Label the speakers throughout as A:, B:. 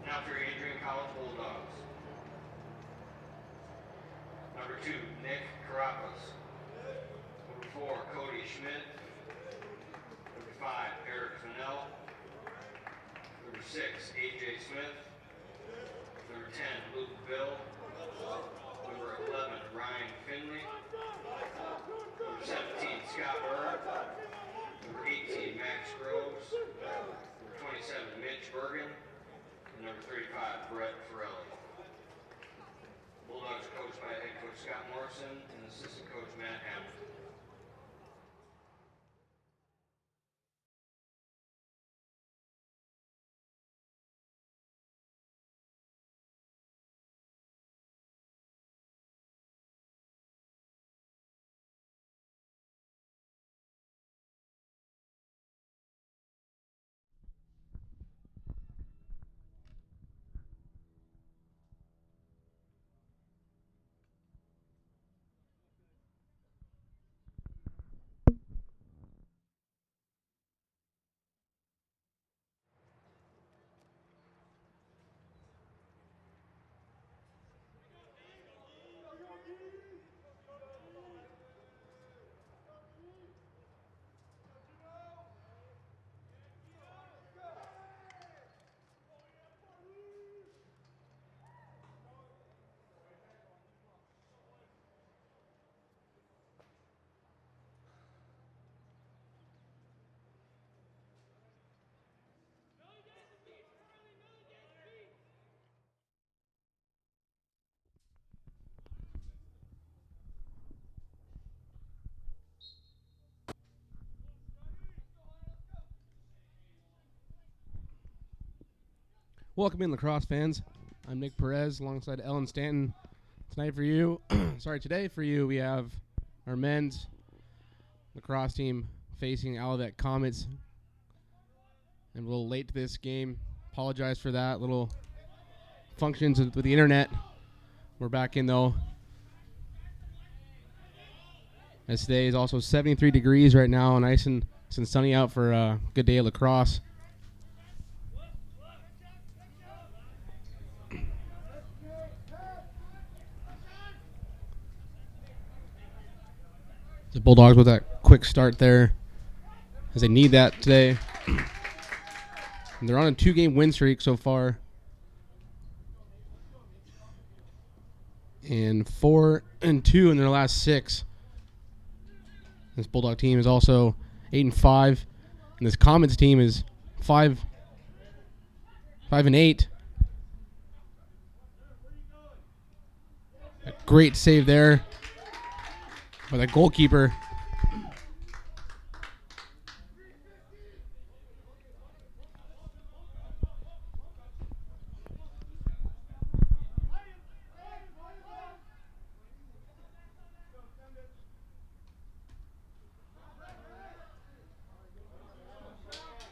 A: Now for your Adrian College Bulldogs. Number 2, Nick Carapaz. Number 4, Cody Schmidt. Number 5, Eric Fennell. Number 6, AJ Smith. Number 10, Luke Bill. Number 11, Ryan Finley. Number 17, Scott Burr. Number 18, Max Groves. Number 27, Mitch Bergen. And number 35, Brett Ferrelli. Bulldogs are coached by head coach Scott Morrison and assistant coach Matt Hamilton.
B: Welcome in, lacrosse fans. I'm Nick Perez alongside Ellen Stanton. Tonight for you, today for you, we have our men's lacrosse team facing Olivet Comets. And a little late to this game. Apologize for that. Little functions with the internet. We're back in though. As today is also 73 degrees right now, nice and sunny out for a good day of lacrosse. The Bulldogs with that quick start there, as they need that today. And they're on a 2-game win streak so far. And 4-2 in their last 6. This Bulldog team is also 8-5. And this Comets team is 5-8. A great save there by the goalkeeper.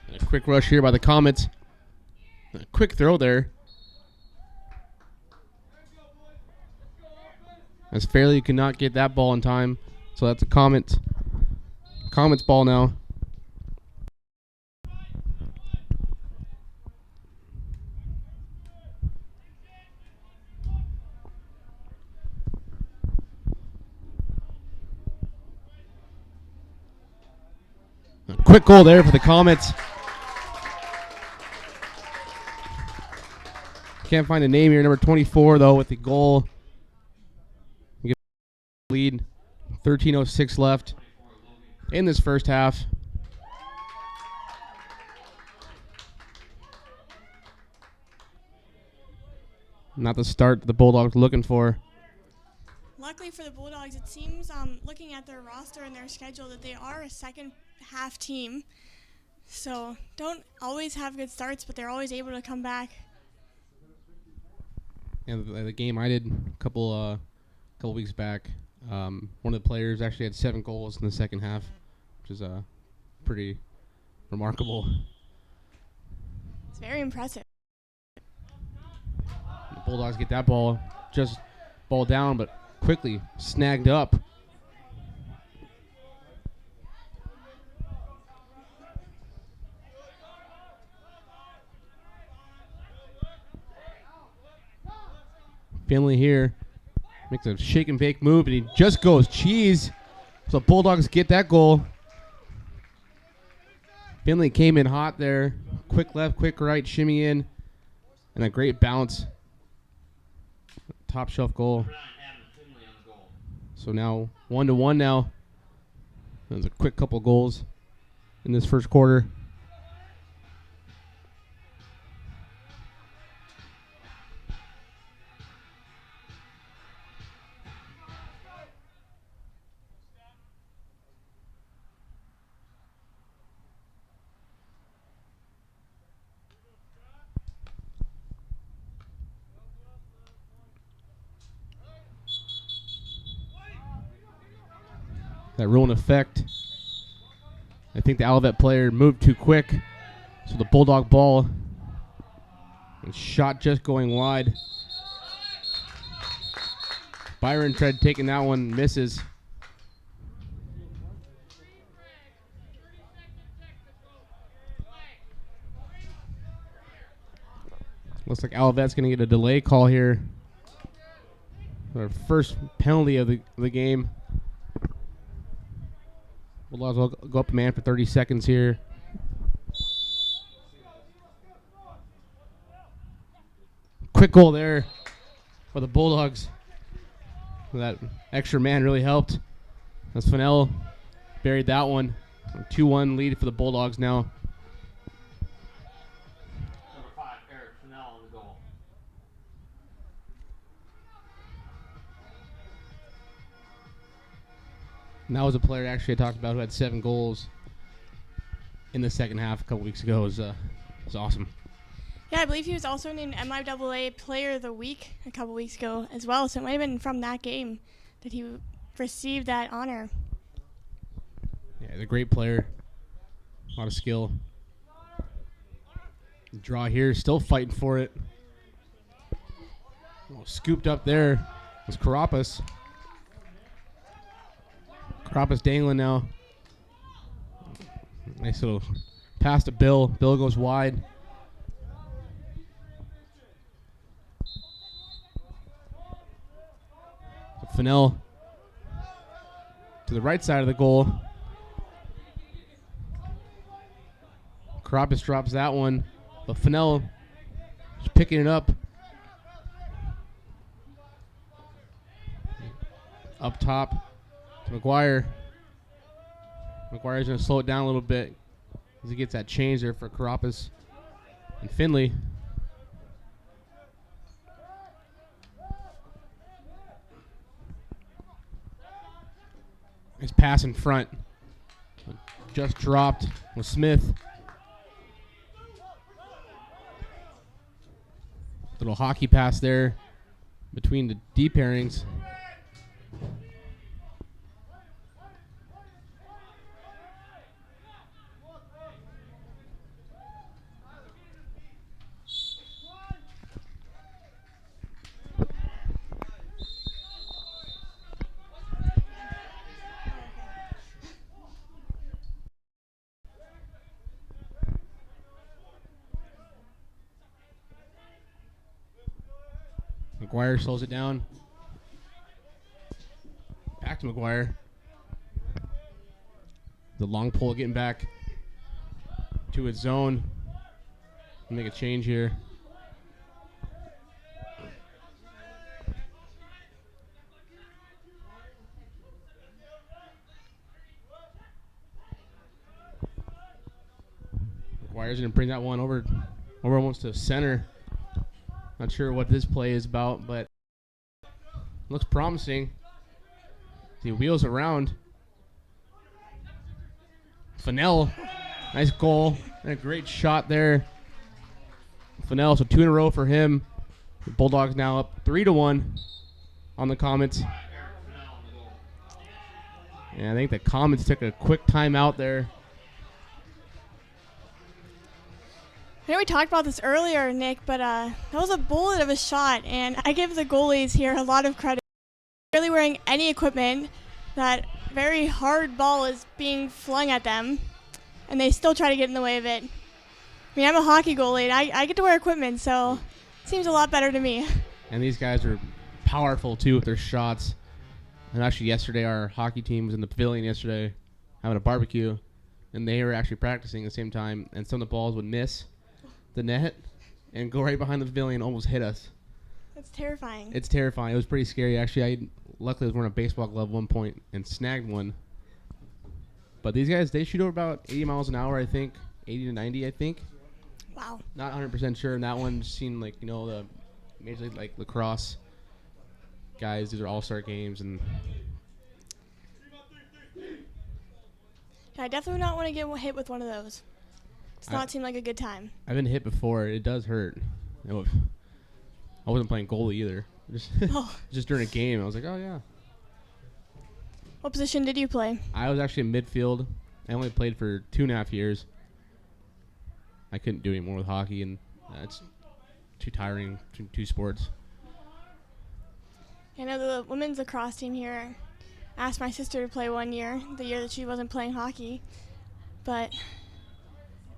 B: And a quick rush here by the Comets. A quick throw there. As Fairley could not get that ball in time. So that's a Comets ball now. A quick goal there for the Comets. Can't find a name here. Number 24 though with the goal. Lead. 13:06 left in this first half. Not the start the Bulldogs were looking for.
C: Luckily for the Bulldogs, it seems, looking at their roster and their schedule, that they are a second half team. So don't always have good starts, but they're always able to come back.
B: And the game I did a couple weeks back, one of the players actually had 7 goals in the second half, which is pretty remarkable.
C: It's very impressive.
B: The Bulldogs get that ball down, but quickly snagged up. Finley here makes a shake and bake move, and he just goes cheese. So Bulldogs get that goal. Finley came in hot there. Quick left, quick right, shimmy in, and a great bounce. Top shelf goal. So now 1-1 now. There's a quick couple goals in this first quarter. That rule in effect. I think the Olivet player moved too quick. So the Bulldog ball and shot just going wide. Byron tried taking that one, misses. Looks like Olivet's going to get a delay call here. Our first penalty of the game. Bulldogs will go up a man for 30 seconds here. Quick goal there for the Bulldogs. That extra man really helped. As Fennell buried that one. 2-1 lead for the Bulldogs now.
D: Number 5, Eric Fennell on the goal.
B: And that was a player actually I talked about who had 7 goals in the second half a couple weeks ago. It was awesome.
C: Yeah, I believe he was also named MIAA Player of the Week a couple weeks ago as well, so it might have been from that game that he received that honor.
B: Yeah, he's a great player. A lot of skill. Draw here, still fighting for it. Oh, scooped up there was Karapis. Karapis dangling now. Nice little pass to Bill. Bill goes wide. Fennell to the right side of the goal. Karapis drops that one, but Fennell is picking it up. Up top to McGuire. McGuire's going to slow it down a little bit as he gets that change there for Karapis and Finley. Nice pass in front. Just dropped with Smith. Little hockey pass there between the deep pairings. McGuire slows it down. Back to McGuire. The long pole getting back to its zone. Make a change here. McGuire's going to bring that one over almost to center. Not sure what this play is about, but looks promising. He wheels around. Fennell, nice goal and a great shot there. Fennell, so 2 in a row for him. The Bulldogs now up 3-1 on the Comets. And I think the Comets took a quick timeout there.
C: I know we talked about this earlier, Nick, but that was a bullet of a shot, and I give the goalies here a lot of credit. Barely wearing any equipment, that very hard ball is being flung at them, and they still try to get in the way of it. I mean, I'm a hockey goalie, and I get to wear equipment, so it seems a lot better to me.
B: And these guys are powerful, too, with their shots. And actually, yesterday, our hockey team was in the pavilion yesterday having a barbecue. And they were actually practicing at the same time. And some of the balls would miss the net and go right behind the pavilion and almost hit us.
C: That's terrifying.
B: It's terrifying. It was pretty scary. Actually, luckily I was wearing a baseball glove at one point and snagged one. But these guys, they shoot over about 80 miles an hour, I think. 80 to 90, I think.
C: Wow.
B: Not 100% sure. And that one seemed like, the Major League like lacrosse guys. These are all-star games. And
C: I definitely would not want to get hit with one of those. Does not seem like a good time.
B: I've been hit before. It does hurt. I wasn't playing goalie either. Just during a game, I was like, oh, yeah.
C: What position did you play?
B: I was actually in midfield. I only played for 2.5 years. I couldn't do any more with hockey, and it's too tiring, two sports.
C: I know the women's lacrosse team here asked my sister to play one year, the year that she wasn't playing hockey. But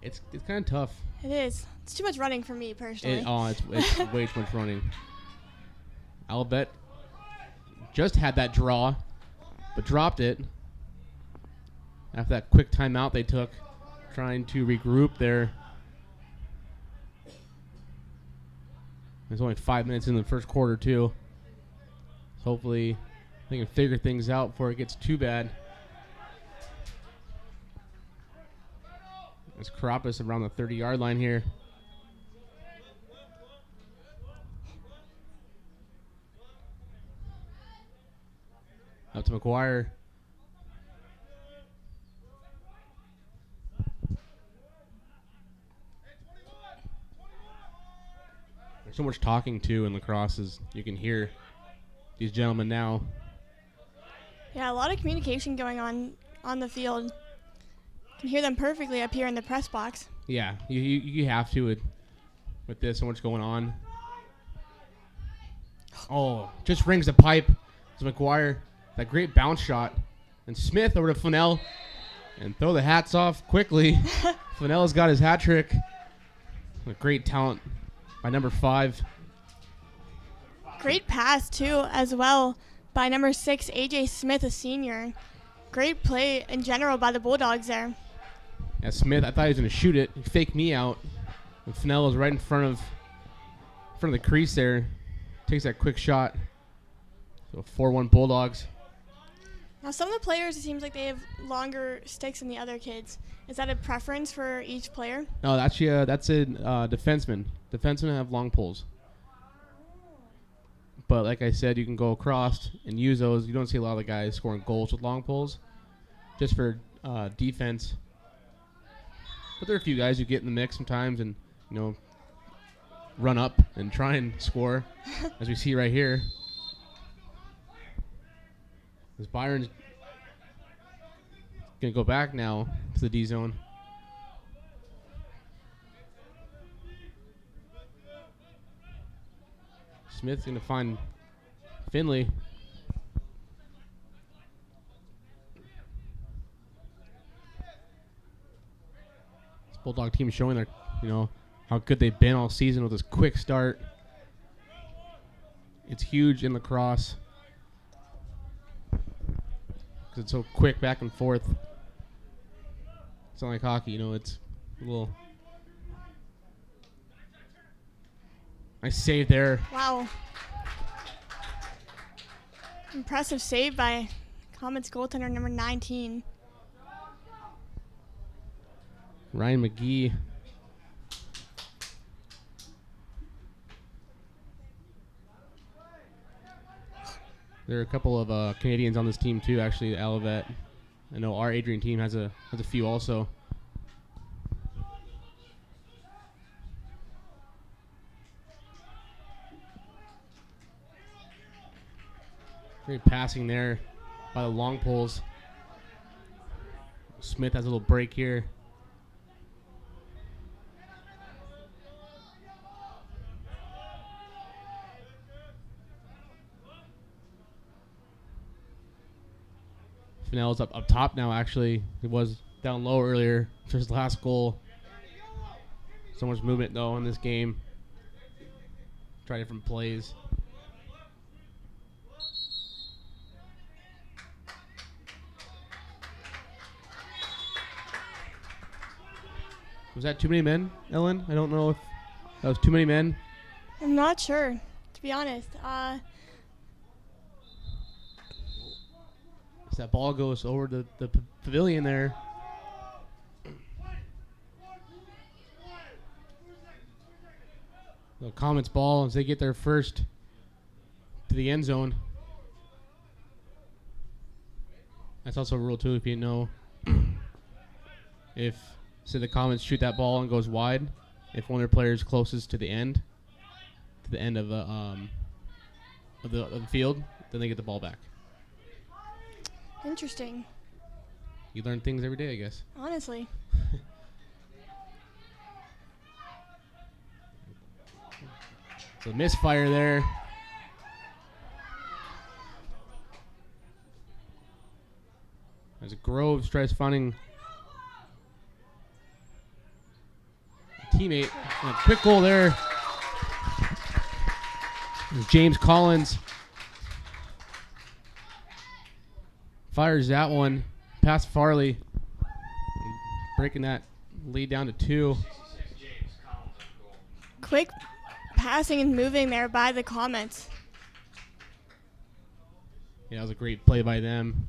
B: It's kind of tough.
C: it is. It's too much running for me, personally.
B: It's way too much running. Olivet just had that draw, but dropped it after that quick timeout they took, trying to regroup there. There's only 5 minutes in the first quarter, too. So hopefully they can figure things out before it gets too bad. There's Karapis around the 30-yard line here. Up to McGuire. There's so much talking, too, in lacrosse, as you can hear these gentlemen now.
C: Yeah, a lot of communication going on the field. You can hear them perfectly up here in the press box.
B: Yeah, you have to with this, so much going on. Oh, just rings the pipe. It's McGuire. That great bounce shot. And Smith over to Fennell. And throw the hats off quickly. Fennell's got his hat trick. A great talent by number 5.
C: Great pass, too, as well, by number 6, A.J. Smith, a senior. Great play in general by the Bulldogs there.
B: Yeah, Smith, I thought he was going to shoot it. He faked me out. And Fennell was right in front of the crease there. Takes that quick shot. So 4-1 Bulldogs.
C: Now, some of the players, it seems like they have longer sticks than the other kids. Is that a preference for each player?
B: No, that's a defenseman. Defensemen have long poles. But like I said, you can go across and use those. You don't see a lot of the guys scoring goals with long poles, just for defense. But there are a few guys who get in the mix sometimes and, run up and try and score, as we see right here. As Byron's going to go back now to the D zone. Smith's going to find Finley. This Bulldog team is showing their, how good they've been all season with this quick start. It's huge in lacrosse because it's so quick back and forth. It's not like hockey, it's a little. Nice save there.
C: Wow. Impressive save by Comets goaltender number 19.
B: Ryan McGee. There are a couple of Canadians on this team too, actually, Olivet. I know our Adrian team has a few also. Great passing there by the long poles. Smith has a little break here. Fennell's up top now, actually. He was down low earlier for his last goal. So much movement, though, in this game. Try different plays. Was that too many men, Ellen? I don't know if that was too many men.
C: I'm not sure, to be honest.
B: As that ball goes over the pavilion there. The Comets ball as they get their first to the end zone. That's also a rule too, if you know. If say the Comets shoot that ball and goes wide, if one of their players closest to the end of the field, then they get the ball back.
C: Interesting.
B: You learn things every day, I guess.
C: Honestly.
B: So misfire there. As Groves tries finding a teammate. And a quick goal there. James Collins fires that one past Farley, breaking that lead down to 2.
D: James Collins on goal.
C: Quick passing and moving there by the Comets.
B: Yeah, that was a great play by them.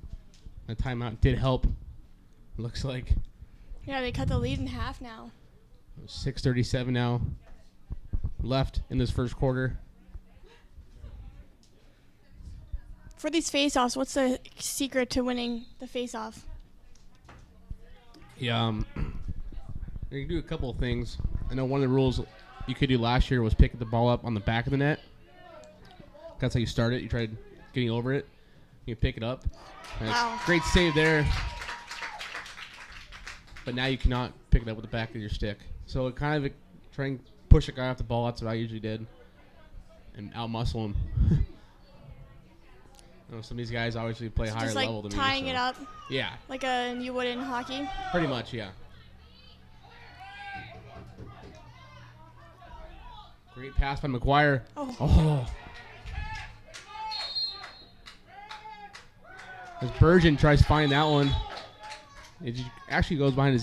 B: The timeout did help. Looks like
C: Yeah, they cut the lead in half now.
B: 6:37 now left in this first quarter.
C: For these face-offs, what's the secret to winning the face-off?
B: Yeah, you can do a couple of things. I know one of the rules you could do last year was pick the ball up on the back of the net. That's how you start it. You tried getting over it. You pick it up. And
C: Wow.
B: Great save there. But now you cannot pick it up with the back of your stick. So it kind of try and push a guy off the ball. That's what I usually did. And outmuscle him. I know some of these guys obviously play higher
C: Just
B: level
C: like
B: than me.
C: tying
B: so-
C: it up
B: Yeah,
C: like you would in hockey.
B: pretty much, yeah. Great pass by McGuire.
C: Oh.
B: As Bergen tries to find that one. It actually goes behind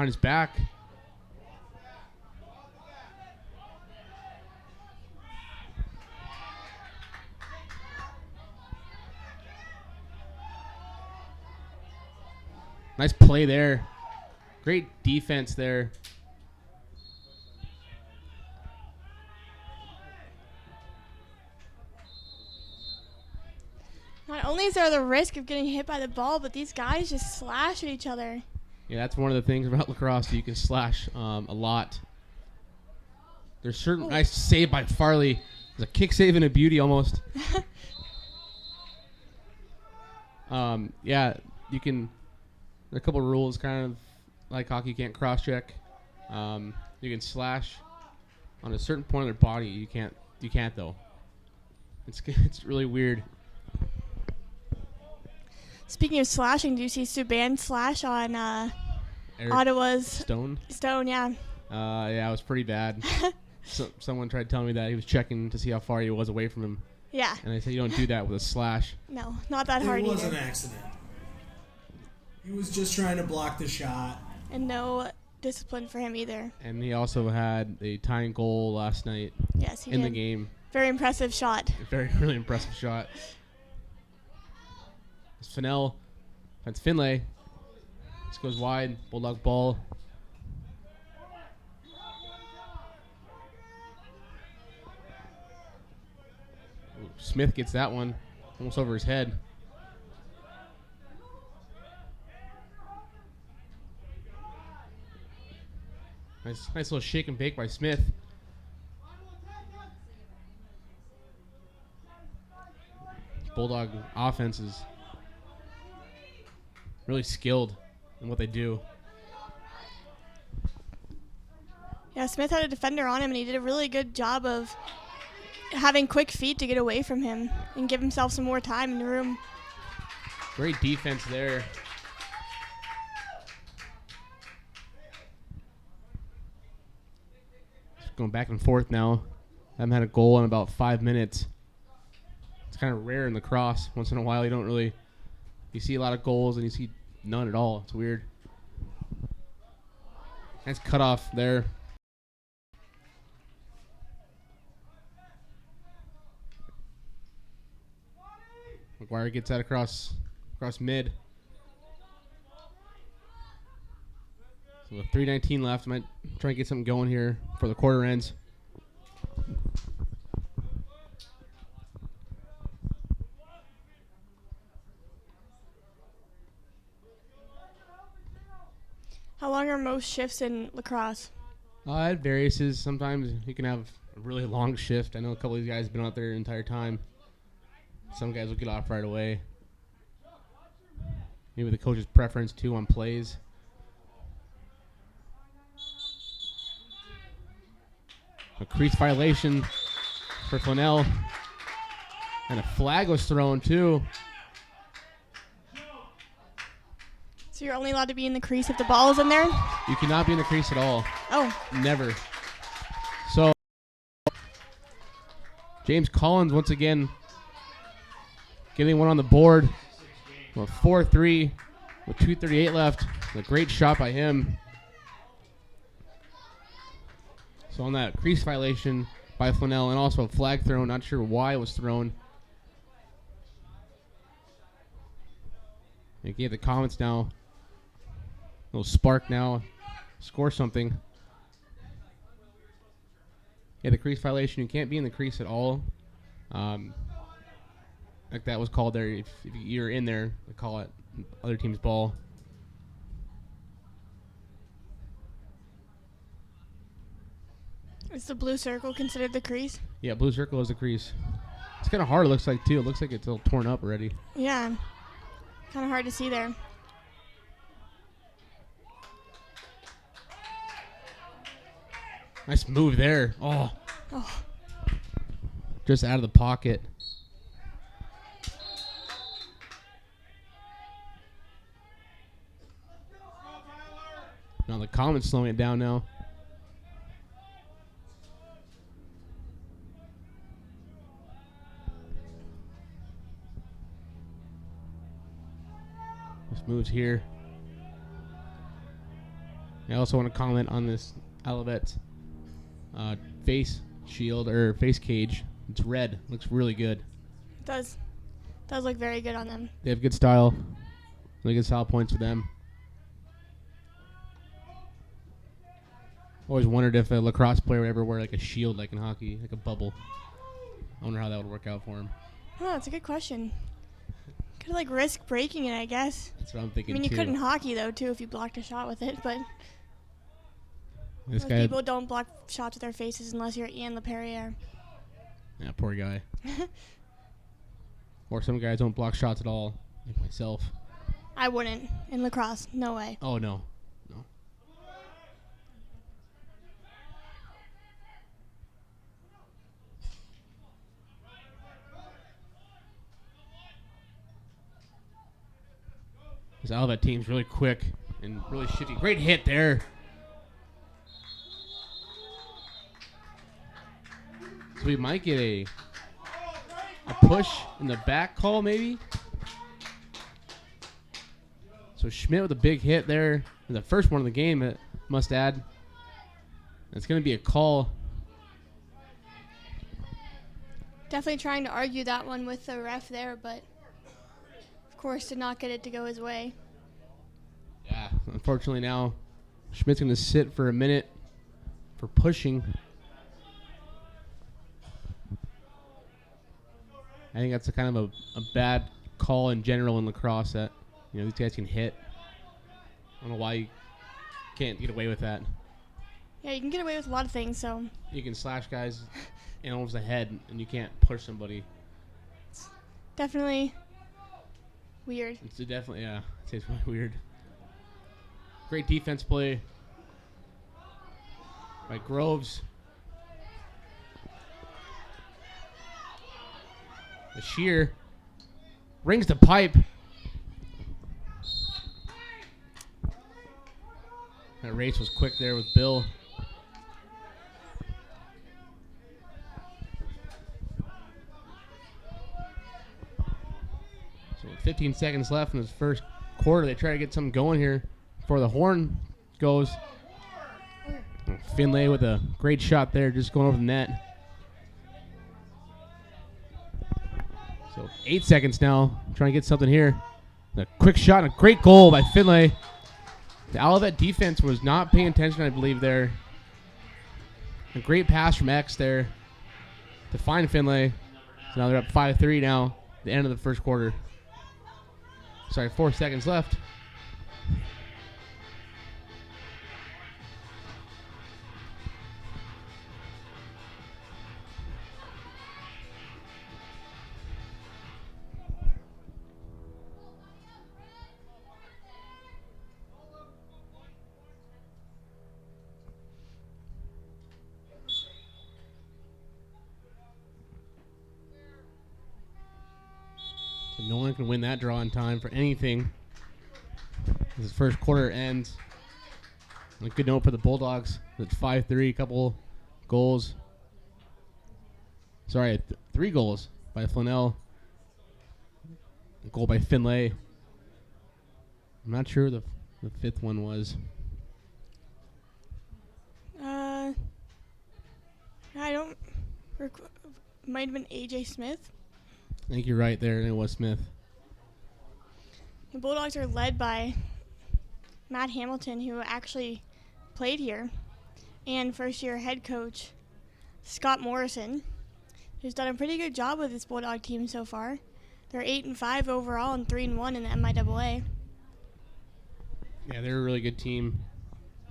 B: his back. Nice play there. Great defense there.
C: Not only is there the risk of getting hit by the ball, but these guys just slash at each other.
B: Yeah, that's one of the things about lacrosse. You can slash a lot. There's certain nice save by Farley. There's a kick save and a beauty almost. Yeah, you can. There are a couple of rules, kind of like hockey. You can't cross check. You can slash on a certain point of their body. You can't though. It's really weird.
C: Speaking of slashing, do you see Subban slash on
B: Eric
C: Ottawa's
B: Stone.
C: Stone? Yeah.
B: Yeah, it was pretty bad. Someone tried telling me that he was checking to see how far he was away from him,
C: Yeah.
B: and I said you don't do that with a slash.
C: No, not that hard
E: It was
C: either.
E: an accident. He was just trying to block the shot.
C: And no discipline for him either.
B: And he also had a tying goal last night
C: Yes, he
B: in
C: did.
B: the game.
C: Very impressive shot.
B: A very, really impressive shot. It's Fennell. That's Finlay. This goes wide. Bulldog ball. Ooh, Smith gets that one. Almost over his head. Nice little shake and bake by Smith. Bulldog offense is really skilled in what they do.
C: Yeah, Smith had a defender on him, and he did a really good job of having quick feet to get away from him and give himself some more time in the room.
B: Great defense there. Just going back and forth now. Haven't had a goal in about 5 minutes. It's kind of rare in lacrosse. Once in a while, you see a lot of goals and you see none at all. It's weird. Nice cutoff there. McGuire gets that across mid. So with 3:19 left, might try and get something going here for the quarter ends.
C: How long are most shifts in lacrosse?
B: It varies. Sometimes you can have a really long shift. I know a couple of these guys have been out there the entire time. Some guys will get off right away. Maybe the coach's preference, too, on plays. A crease violation for Flanell. And a flag was thrown, too.
C: So you're only allowed to be in the crease if the ball is in there?
B: You cannot be in the crease at all.
C: Oh,
B: Never. So, James Collins, once again, getting one on the board. With 4-3 with 2:38 left. A great shot by him. So on that crease violation by Flanell and also a flag thrown. Not sure why it was thrown. They gave the comments now. A little spark now. Score something. Yeah, the crease violation. You can't be in the crease at all. Like that was called there. If you're in there, they call it other team's ball.
C: is the blue circle considered the crease?
B: Yeah, blue circle is the crease. It's kind of hard, it looks like, too. It looks like it's all torn up already.
C: Yeah. Kind of hard to see there.
B: Nice move there. Oh.
C: Oh.
B: Just out of the pocket. Now the comments slowing it down now. This moves here. I also want to comment on this Olivet face shield or face cage. It's red. Looks really good.
C: It does look very good on them.
B: They have good style. Really good style points for them. Always wondered if a lacrosse player would ever wear like a shield like in hockey, like a bubble. I wonder how that would work out for him.
C: Oh, that's a good question. Could like risk breaking it, I guess.
B: That's what I'm thinking.
C: I mean, you
B: too.
C: could in hockey though too if you blocked a shot with it, but
B: This
C: most
B: guy,
C: people don't block shots with their faces unless you're Ian LePerriere.
B: yeah, poor guy. Or some guys don't block shots at all, like myself.
C: I wouldn't in lacrosse. No way.
B: Oh no. This Olivet team's really quick and really shifty. Great hit there. So we might get a push in the back call maybe. So Schmidt with a big hit there. The first one of the game, it must add. It's going to be a call.
C: Definitely trying to argue that one with the ref there, but of course did not get it to go his way.
B: Yeah, unfortunately now Schmidt's going to sit for a minute for pushing. I think that's a kind of a bad call in general in lacrosse that, you know, these guys can hit. I don't know why you can't get away with that.
C: Yeah, you can get away with a lot of things, so
B: You can slash guys in almost the head and you can't push somebody.
C: definitely weird.
B: It's definitely, yeah, it's really weird. Great defense play by Groves. The shear rings the pipe. That race was quick there with Bill. So with 15 seconds left in this first quarter, they try to get something going here before the horn goes. Finlay with a great shot there, just going over the net. So 8 seconds now, trying to get something here. A quick shot and a great goal by Finlay. The Olivet defense was not paying attention, I believe, there. A great pass from X there to find Finlay. So now they're up 5-3 now, the end of the first quarter. Sorry, 4 seconds left. So no one can win that draw in time for anything. This first quarter ends. A good note for the Bulldogs. It's 5-3, couple goals. Sorry, 3 goals by Flannel. A goal by Finlay. I'm not sure the fifth one was.
C: I don't. Might have been AJ Smith.
B: I think you're right there, and it was Smith.
C: The Bulldogs are led by Matt Hamilton, who actually played here, and first-year head coach Scott Morrison, who's done a pretty good job with this Bulldog team so far. They're 8-5 overall and 3-1 in the MIAA.
B: Yeah, they're a really good team.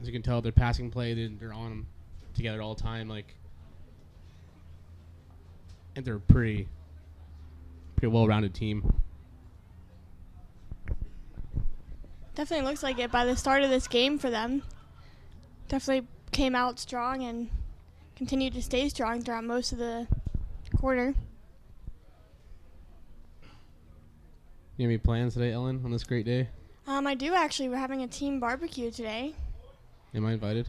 B: As you can tell, their passing play, they're on them together all the time. And they're a pretty well-rounded team.
C: Definitely looks like it by the start of this game for them. Definitely came out strong and continued to stay strong throughout most of the quarter.
B: You have any plans today, Ellen, on this great day?
C: I do actually. We're having a team barbecue today.
B: Am I invited?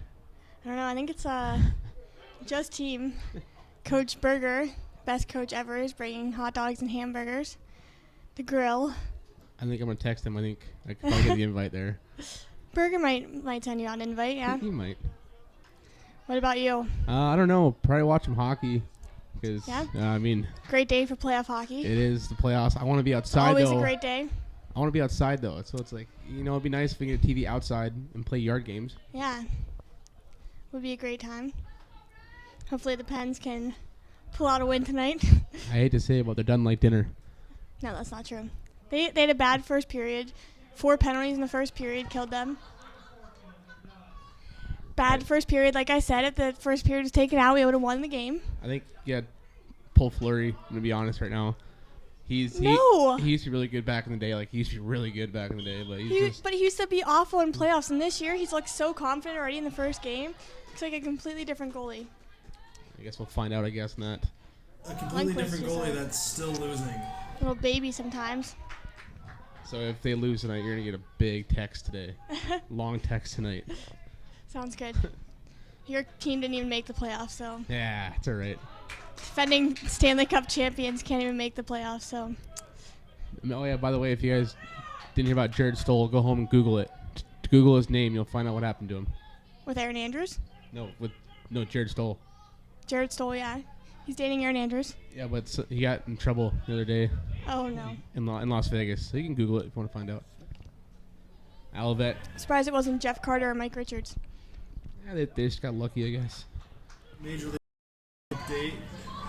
C: I don't know. I think it's just team. Coach Berger, best coach ever, is bringing hot dogs and hamburgers. The grill.
B: I think I'm going to text him. I think I could probably get the invite there.
C: Berger might send you out an invite, yeah.
B: He might.
C: What about you?
B: I don't know. Probably watch some hockey. Because,
C: Yeah?
B: I mean,
C: Great day for playoff hockey.
B: it is the playoffs. I want to be outside,
C: Always
B: though.
C: a great day.
B: I want to be outside, though. So it's like, it'd be nice if we get a TV outside and play yard games.
C: Yeah. Would be a great time. Hopefully the Pens can pull out a win tonight.
B: I hate to say it, but they're done like dinner.
C: No, that's not true. They had a bad first period. 4 penalties in the first period killed them. Bad first period, like I said. If the first period was taken out, we would have won the game.
B: I think, Paul Fleury, I'm going to be honest right now. He used to be really good back in the day. He used to be really good back in the day. But
C: he used to be awful in playoffs, and this year he's looked so confident already in the first game. Looks like a completely different goalie.
B: I guess we'll find out, on that.
E: A completely
C: Lundqvist
E: different
C: is
E: goalie
C: a
E: that's still losing.
C: little baby sometimes.
B: So if they lose tonight, you're going to get a big text today. Long text tonight.
C: Sounds good. Your team didn't even make the playoffs, so
B: Yeah, it's all right.
C: defending Stanley Cup champions can't even make the playoffs. So
B: Oh, yeah, by the way, if you guys didn't hear about Jared Stoll, go home and Google it. Google his name. You'll find out what happened to him.
C: with Aaron Andrews,
B: No, Jared Stoll.
C: Jared Stoll, yeah, he's dating Aaron Andrews.
B: Yeah, but he got in trouble the other day
C: Oh no,
B: in Las Vegas. So you can Google it if you want to find out. Olivet.
C: surprised it wasn't Jeff Carter or Mike Richards.
B: Yeah, they just got lucky, I guess.
E: Major League update.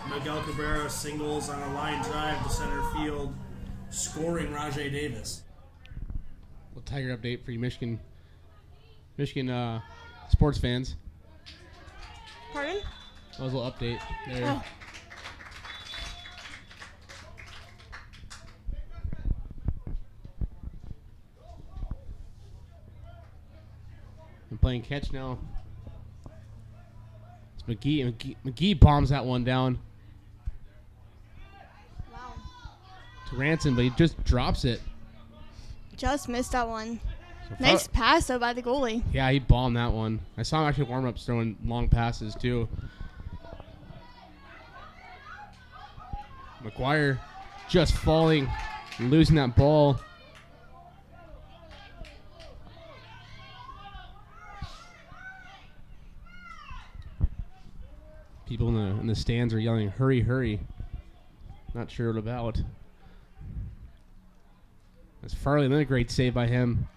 E: Miguel Cabrera singles on a line drive to center field, scoring Rajay Davis.
B: Little Tiger update for you Michigan sports fans.
C: Pardon?
B: That was a little update there.
C: Oh.
B: I'm playing catch now. It's McGee bombs that one down
C: Wow.
B: to Ranson, but he just drops it.
C: Just missed that one.
B: So
C: Nice pass though by the goalie.
B: Yeah, he bombed that one. I saw him actually warm ups throwing long passes too. McGuire just falling, losing that ball. People in the stands are yelling, "Hurry, hurry!" Not sure what about. That's Farley. Another great save by him.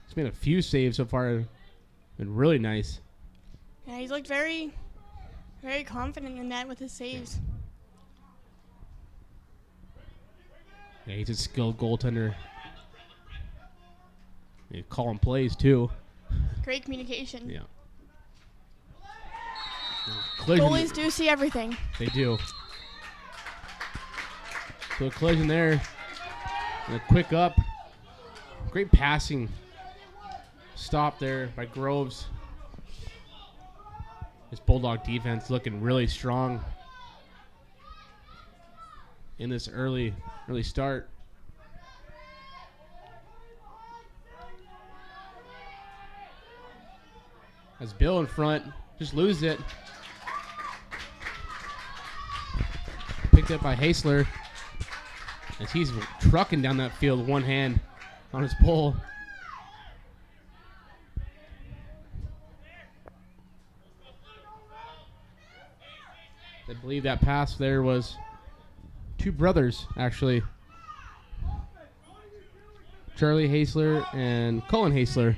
B: He's made a few saves so far. Been really nice.
C: Yeah, he's looked very, very confident in that with his saves.
B: Yeah, he's a skilled goaltender. He's calling plays too.
C: Great communication.
B: Yeah. Collision.
C: Goalies do see everything.
B: They do. So a collision there. And a quick up. Great passing. Stop there by Groves. This Bulldog defense looking really strong in this early start. As Bill in front, just loses it. Picked up by Hasler as he's trucking down that field with one hand on his pole. I believe that pass there was two brothers, actually. Charlie Hasler and Colin Hasler.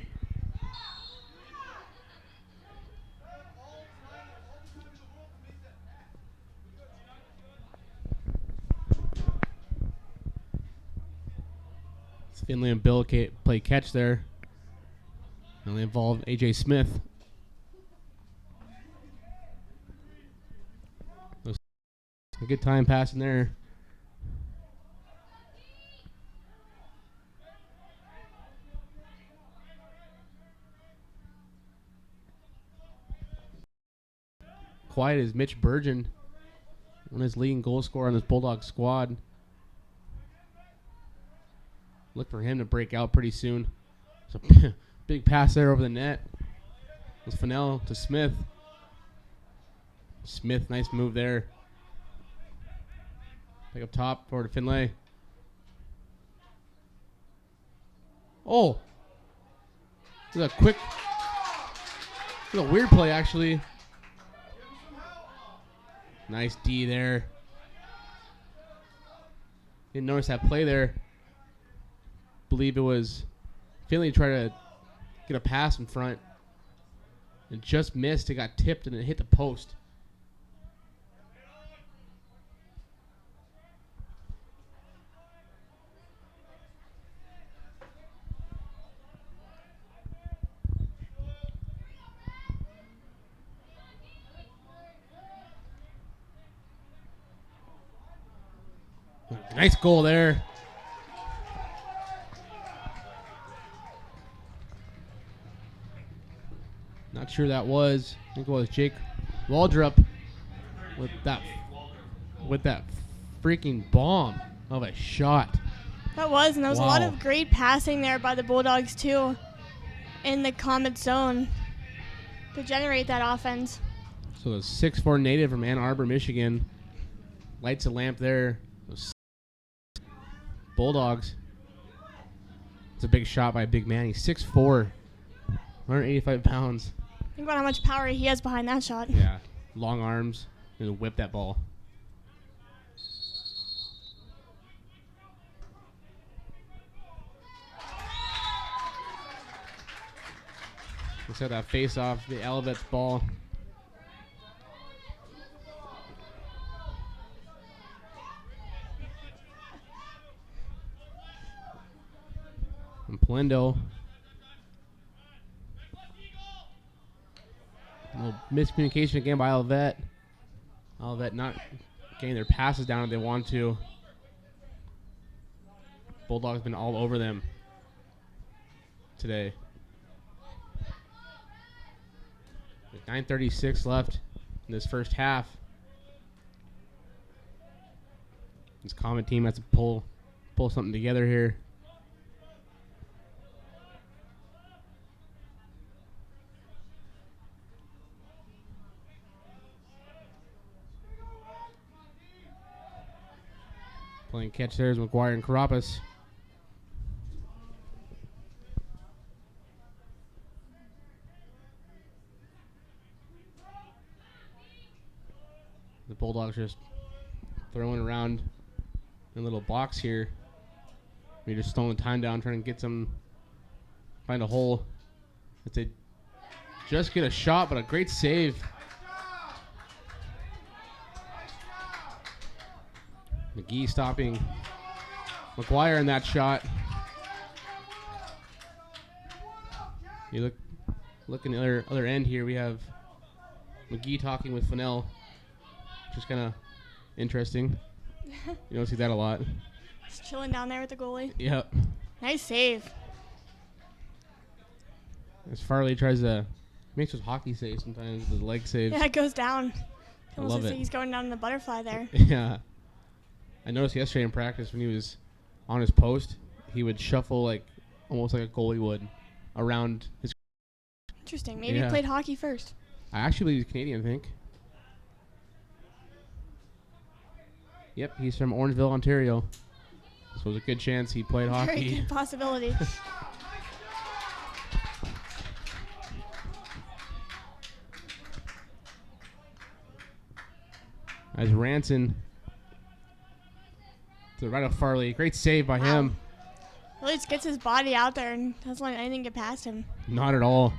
B: Finley and Bill play catch there. And they involve A.J. Smith. A good time passing there. Quiet is Mitch Burgeon, one of his leading goal scorer on this Bulldog squad. Look for him to break out pretty soon. So big pass there over the net. It's Fennell to Smith. Smith, nice move there. Pick up top, forward to Finlay. Oh! This is a weird play, actually. Nice D there. Didn't notice that play there. Believe it was Finley tried to get a pass in front and just missed. It got tipped and it hit the post. Nice goal there. Not sure that was. I think it was Jake Waldrop with that freaking bomb of a shot.
C: That was, and there was a lot
B: Wow.
C: of great passing there by the Bulldogs too in the Comet zone to generate that offense.
B: So the 6'4" native from Ann Arbor, Michigan, lights a lamp there. Those Bulldogs. It's a big shot by a big man. He's 6'4", 185 pounds.
C: Think about how much power he has behind that shot.
B: Yeah, long arms and whip that ball. Let's have that face off the Olivet's ball. And Polendo. A little miscommunication again by Olivet. Olivet not getting their passes down if they want to. Bulldogs been all over them today. With 9:36 left in this first half. This Comet team has to pull something together here. Playing catch there is McGuire and Carapaz. Bulldogs just throwing around in a little box here. We're just slowing time down, trying to get find a hole. If they just get a shot, but a great save. McGee stopping McGuire in that shot. You look in the other end here. We have McGee talking with Fennell. Just kind of interesting. You don't see that a lot.
C: Just chilling down there with the goalie.
B: Yep.
C: Nice save.
B: As Farley tries to makes those hockey saves sometimes, the leg saves.
C: Yeah, it goes down.
B: I
C: Almost
B: love
C: looks
B: it.
C: like he's going down in the butterfly there.
B: Yeah. I noticed yesterday in practice when he was on his post, he would shuffle like almost like a goalie would around his.
C: Interesting. Maybe
B: Yeah.
C: he played hockey first.
B: I actually believe he's Canadian, I think. Yep, he's from Orangeville, Ontario. So there's a good chance he played
C: Very
B: hockey.
C: good possibility.
B: As Ranson to the right of Farley. Great save by him.
C: Really just gets his body out there and doesn't let anything get past him.
B: Not at all.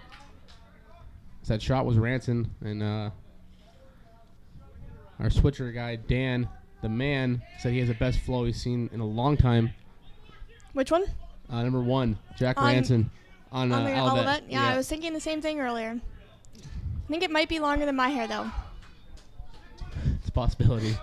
B: That shot was Ranson. And our switcher guy, Dan, the man, said he has the best flow he's seen in a long time.
C: Which one?
B: Number 1, Jack
C: On-
B: Ranson. On
C: On the
B: Olivet.
C: Olivet? Yeah, I was thinking the same thing earlier. I think it might be longer than my hair, though.
B: It's a possibility.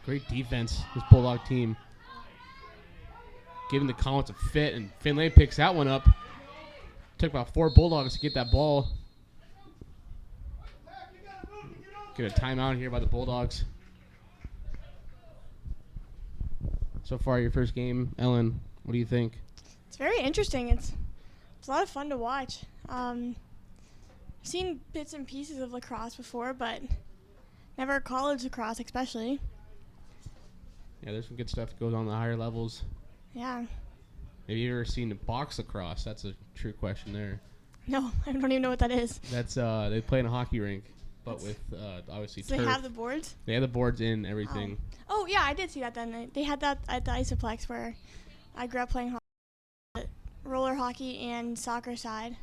B: Great defense, this Bulldog team. Giving the Comets a fit, and Finlay picks that one up. Took about 4 Bulldogs to get that ball. Get a timeout here by the Bulldogs. So far, your first game, Ellen, what do you think?
C: It's very interesting. It's a lot of fun to watch. I've seen bits and pieces of lacrosse before, but never college lacrosse, especially.
B: Yeah, there's some good stuff that goes on the higher levels.
C: Yeah.
B: Have you ever seen box lacrosse? That's a true question there.
C: No, I don't even know what that is.
B: That's they play in a hockey rink, but with obviously
C: So
B: turf.
C: they have the boards?
B: They have the boards in everything.
C: Oh, yeah, I did see that then. They had that at the Isoplex where I grew up playing roller hockey and soccer side.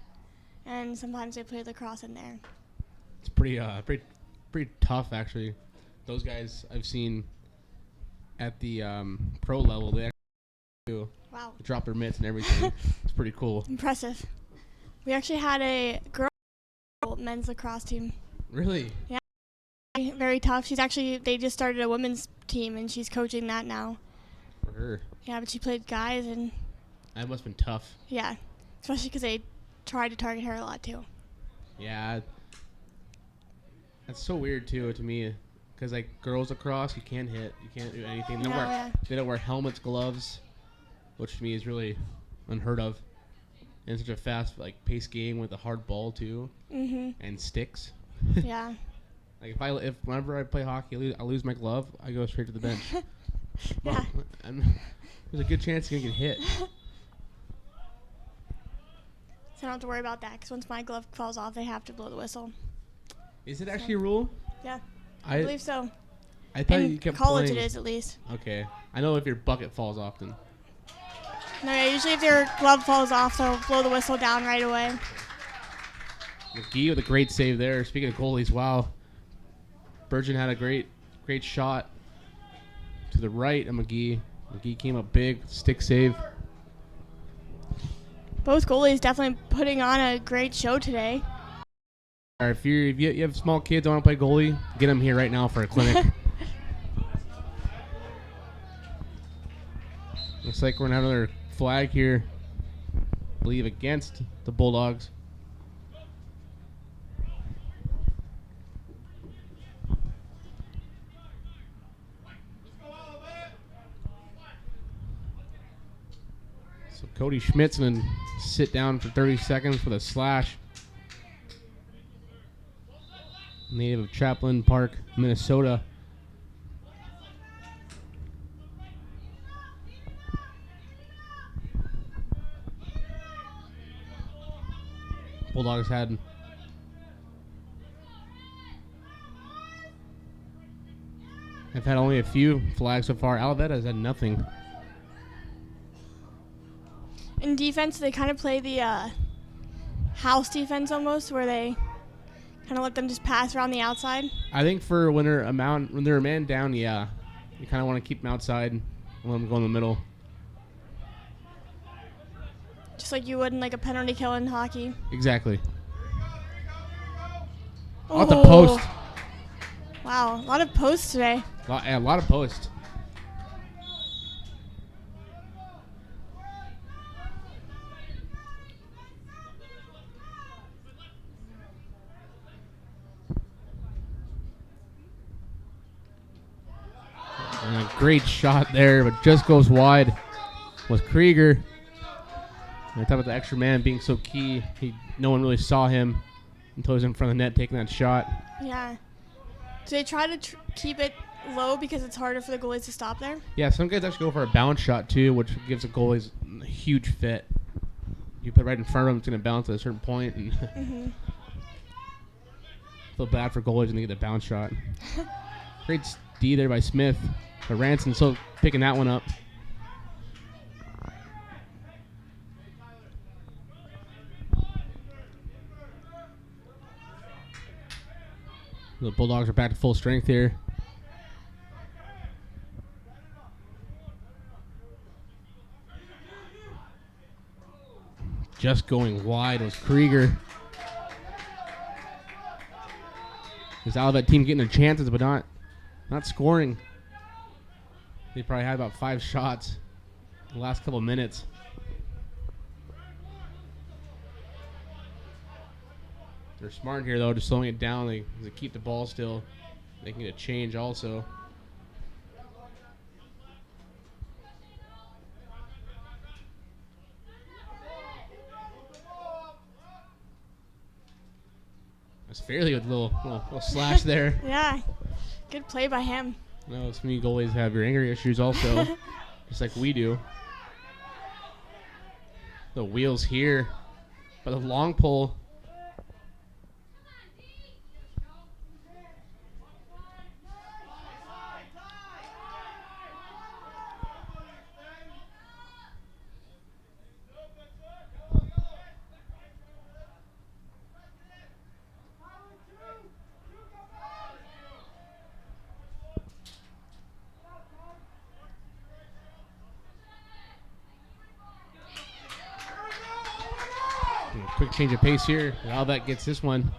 C: And sometimes they play lacrosse in there.
B: It's pretty tough actually. Those guys I've seen at the pro level, they actually do
C: Wow.
B: drop their mitts and everything. It's pretty cool.
C: Impressive. We actually had a girl men's lacrosse team.
B: Really?
C: Very tough. They just started a women's team and she's coaching that now.
B: For her.
C: Yeah, but she played guys and
B: That must have been tough.
C: yeah, especially because they tried to target her a lot too.
B: Yeah. That's so weird too to me. Because like girls lacrosse, you can't hit, you can't do anything. They don't,
C: No,
B: wear,
C: yeah.
B: they don't wear helmets, gloves, which to me is really unheard of. And such a fast, like paced game with a hard ball too, and sticks.
C: Yeah.
B: Like whenever I play hockey, I lose my glove, I go straight to the bench.
C: Yeah.
B: There's a good chance you're gonna get hit.
C: So I don't have to worry about that because once my glove falls off, they have to blow the whistle.
B: Is it actually a rule?
C: Yeah, I believe so.
B: I thought you
C: In
B: kept
C: college
B: playing.
C: it is at least.
B: Okay, I know if your bucket falls often.
C: No, yeah, usually if their glove falls off, they'll blow the whistle down right away.
B: McGee with a great save there. Speaking of goalies, wow. Burgeon had a great shot to the right of McGee. McGee came up big, stick save.
C: Both goalies definitely putting on a great show today.
B: All right, if you have small kids that want to play goalie, get them here right now for a clinic. Looks like we're going to have another flag here, I believe, against the Bulldogs. So Cody Schmidt's going to sit down for 30 seconds with a slash. Native of Chaplin Park, Minnesota. Bulldogs had have had only a few flags so far. Olivet has had nothing.
C: In defense, they kind of play the house defense almost, where they kind of let them just pass around the outside.
B: I think for when they're a man down, yeah, you kind of want to keep them outside and let them go in the middle.
C: Just like you would in like a penalty kill in hockey.
B: Exactly.
C: Oh,
B: Off the post.
C: Wow, a lot of posts today.
B: A lot of posts. And a great shot there, but just goes wide. Was Krieger. And I talk about the extra man being so key. No one really saw him until he was in front of the net taking that shot.
C: Yeah. Do they try to keep it low because it's harder for the goalies to stop there?
B: Yeah, some guys actually go for a bounce shot too, which gives the goalies a huge fit. You put it right in front of them, it's going to bounce at a certain point, and feel bad for goalies when they get the bounce shot. Great D there by Smith. But Ranson still picking that one up. The Bulldogs are back to full strength here. Just going wide was Krieger. This Olivet team getting their chances, but not scoring. They probably had about 5 shots in the last couple of minutes. They're smart here, though, just slowing it down. They keep the ball still. They can get a change also. That's Fairley with a little slash there.
C: Yeah. Good play by him.
B: No, some of you goalies have your anger issues also, just like we do. The wheels here, but the long pull. Quick change of pace here. Olivet gets this one.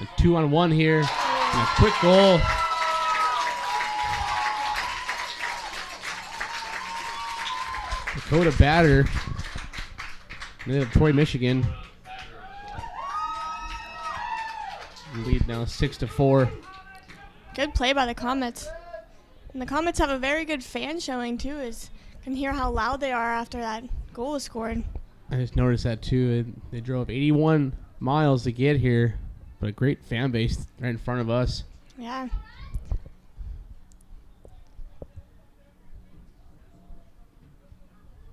B: A 2-on-1 here. And a quick goal. Dakota Batter. Of Troy, Michigan. Lead now 6-4.
C: Good play by the Comets. And the Comets have a very good fan showing too. Can hear how loud they are after that goal was scored.
B: I just noticed that too. They drove 81 miles to get here, but a great fan base right in front of us.
C: Yeah.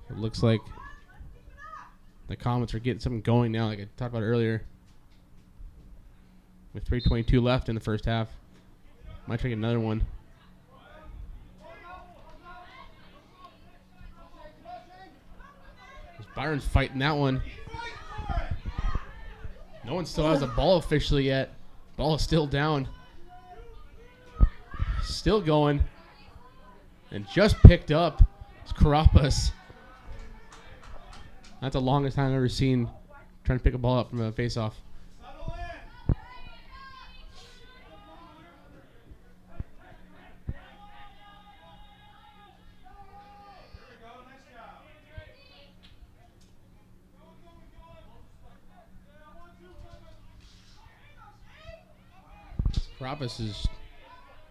B: It looks like the Comets are getting something going now, like I talked about earlier. With 3:22 left in the first half. Might try to get another one. Byron's fighting that one. No one still has the ball officially yet. Ball is still down. Still going. And just picked up. It's Karapas. That's the longest time I've ever seen trying to pick a ball up from a face-off. Karapas is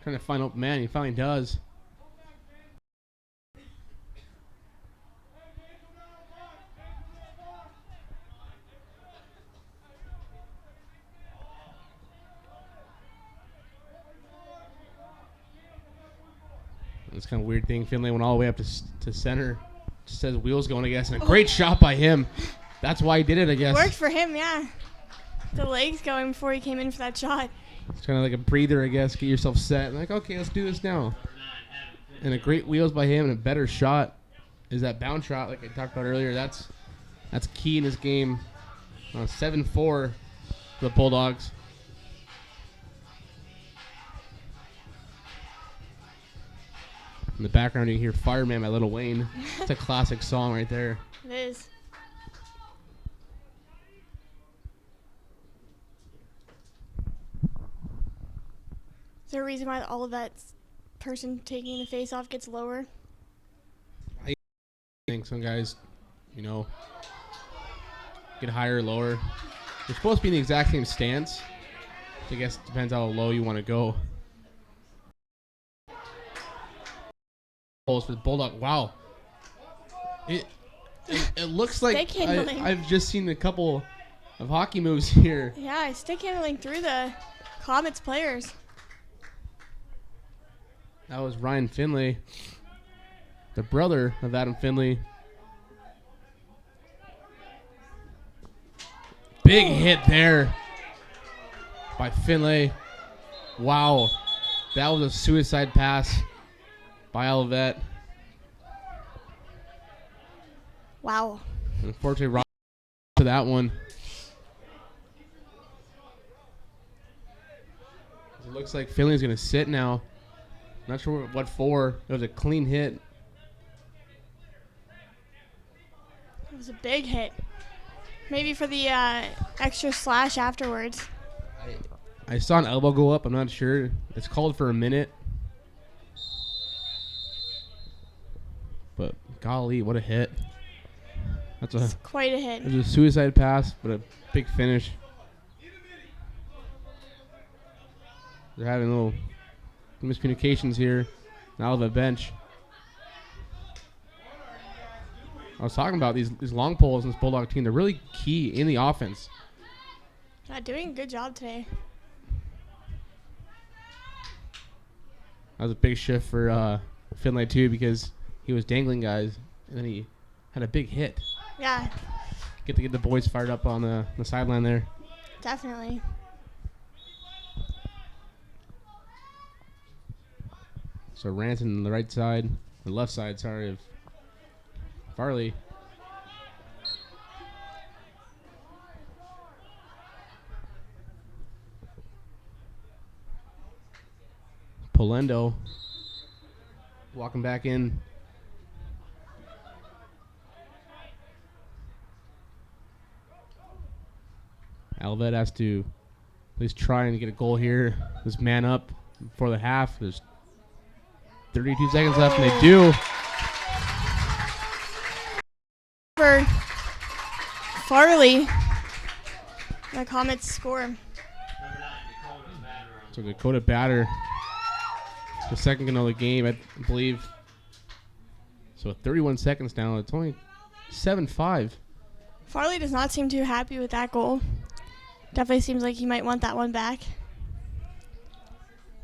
B: trying to find open man. He finally does. It's kind of a weird thing. Finlay went all the way up to center. Just says wheels going, I guess. And a great shot by him. That's why he did it, I guess.
C: Worked for him, yeah. The legs going before he came in for that shot.
B: It's kind of like a breather, I guess. Get yourself set. Like, okay, let's do this now. And a great wheels by him and a better shot is that bounce shot, like I talked about earlier. That's key in this game. 7-4 for the Bulldogs. In the background, you can hear Fireman by Lil Wayne. It's a classic song right there.
C: It is. Is there a reason why all of that person taking the face off gets lower?
B: I think some guys, get higher or lower. They're supposed to be in the exact same stance. So I guess it depends how low you want to go. For the Bulldog. Wow. It looks like
C: Stick handling.
B: I've just seen a couple of hockey moves here.
C: Yeah, stick handling through the Comets players.
B: That was Ryan Finlay, the brother of Adam Finlay. Big hit there by Finlay. Wow. That was a suicide pass by Olivet.
C: Wow.
B: Unfortunately, Rob to that one. It looks like Finley's going to sit now. Not sure what for. It was a clean hit.
C: It was a big hit. Maybe for the extra slash afterwards.
B: I saw an elbow go up. I'm not sure. It's called for a minute. But golly, what a hit.
C: It's quite a hit.
B: It was a suicide pass, but a big finish. They're having a little miscommunications here. Now of a bench. I was talking about these long poles in this Bulldog team. They're really key in the offense.
C: Doing a good job today.
B: That was a big shift for Finlay too, because he was dangling guys, and then he had a big hit.
C: Yeah,
B: Get the boys fired up on the sideline there.
C: definitely.
B: So Ranson on the right side, the left side, sorry, of Farley. Polendo walking back in. Alvet has to at least try and get a goal here. This man up before the half. There's 32 seconds left, and they do.
C: For Farley, the Comets score.
B: So Dakota Batter, the second goal of the game, I believe. So 31 seconds now. It's only 7-5.
C: Farley does not seem too happy with that goal. Definitely seems like he might want that one back.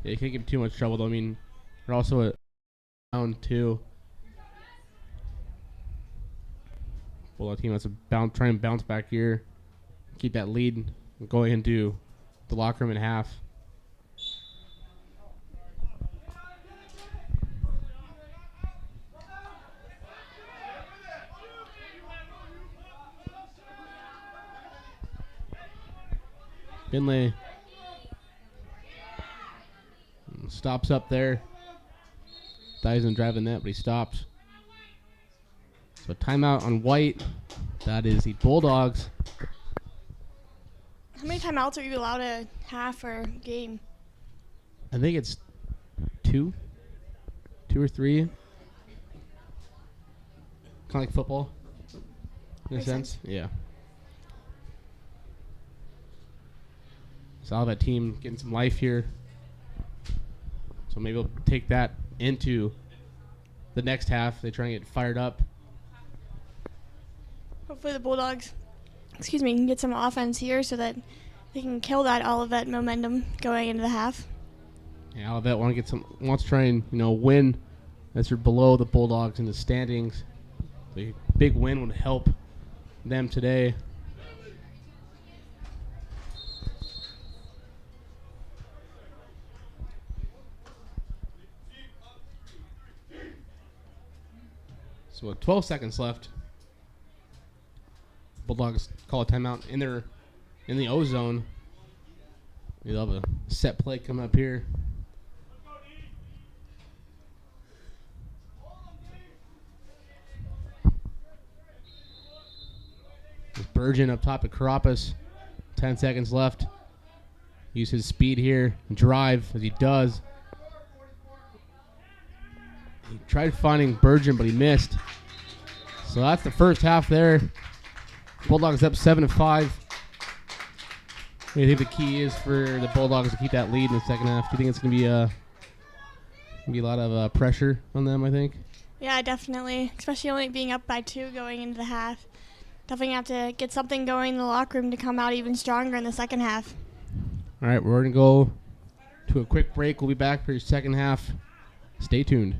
B: Yeah, you can't give him too much trouble, though. I mean, they're also at round 2. Well, our team has to try and bounce back here, keep that lead going into the locker room in half. Finlay stops up there. Dives and drive the net, but he stops. So timeout on White. That is the Bulldogs.
C: How many timeouts are you allowed a half or game?
B: I think it's 2 or 3. Kind of like football, in a
C: Makes
B: sense.
C: sense.
B: Yeah. So all that team getting some life here. So maybe we'll take that into the next half. They try and get fired up.
C: Hopefully the Bulldogs, can get some offense here so that they can kill all of that momentum going into the half.
B: Yeah, Olivet wants to try and win as they're below the Bulldogs in the standings. So a big win would help them today. So with 12 seconds left, Bulldogs call a timeout in the O zone. We'll have a set play coming up here. There's Burgeon up top at Carapaz. 10 seconds left. Use his speed here. Drive as he does. He tried finding Burgeon, but he missed. So that's the first half there. Bulldogs up 7-5. What do you think the key is for the Bulldogs to keep that lead in the second half? Do you think it's going to be a lot of pressure on them, I think?
C: Yeah, definitely. Especially only being up by 2 going into the half. Definitely have to get something going in the locker room to come out even stronger in the second half.
B: All right, we're going to go to a quick break. We'll be back for your second half. Stay tuned.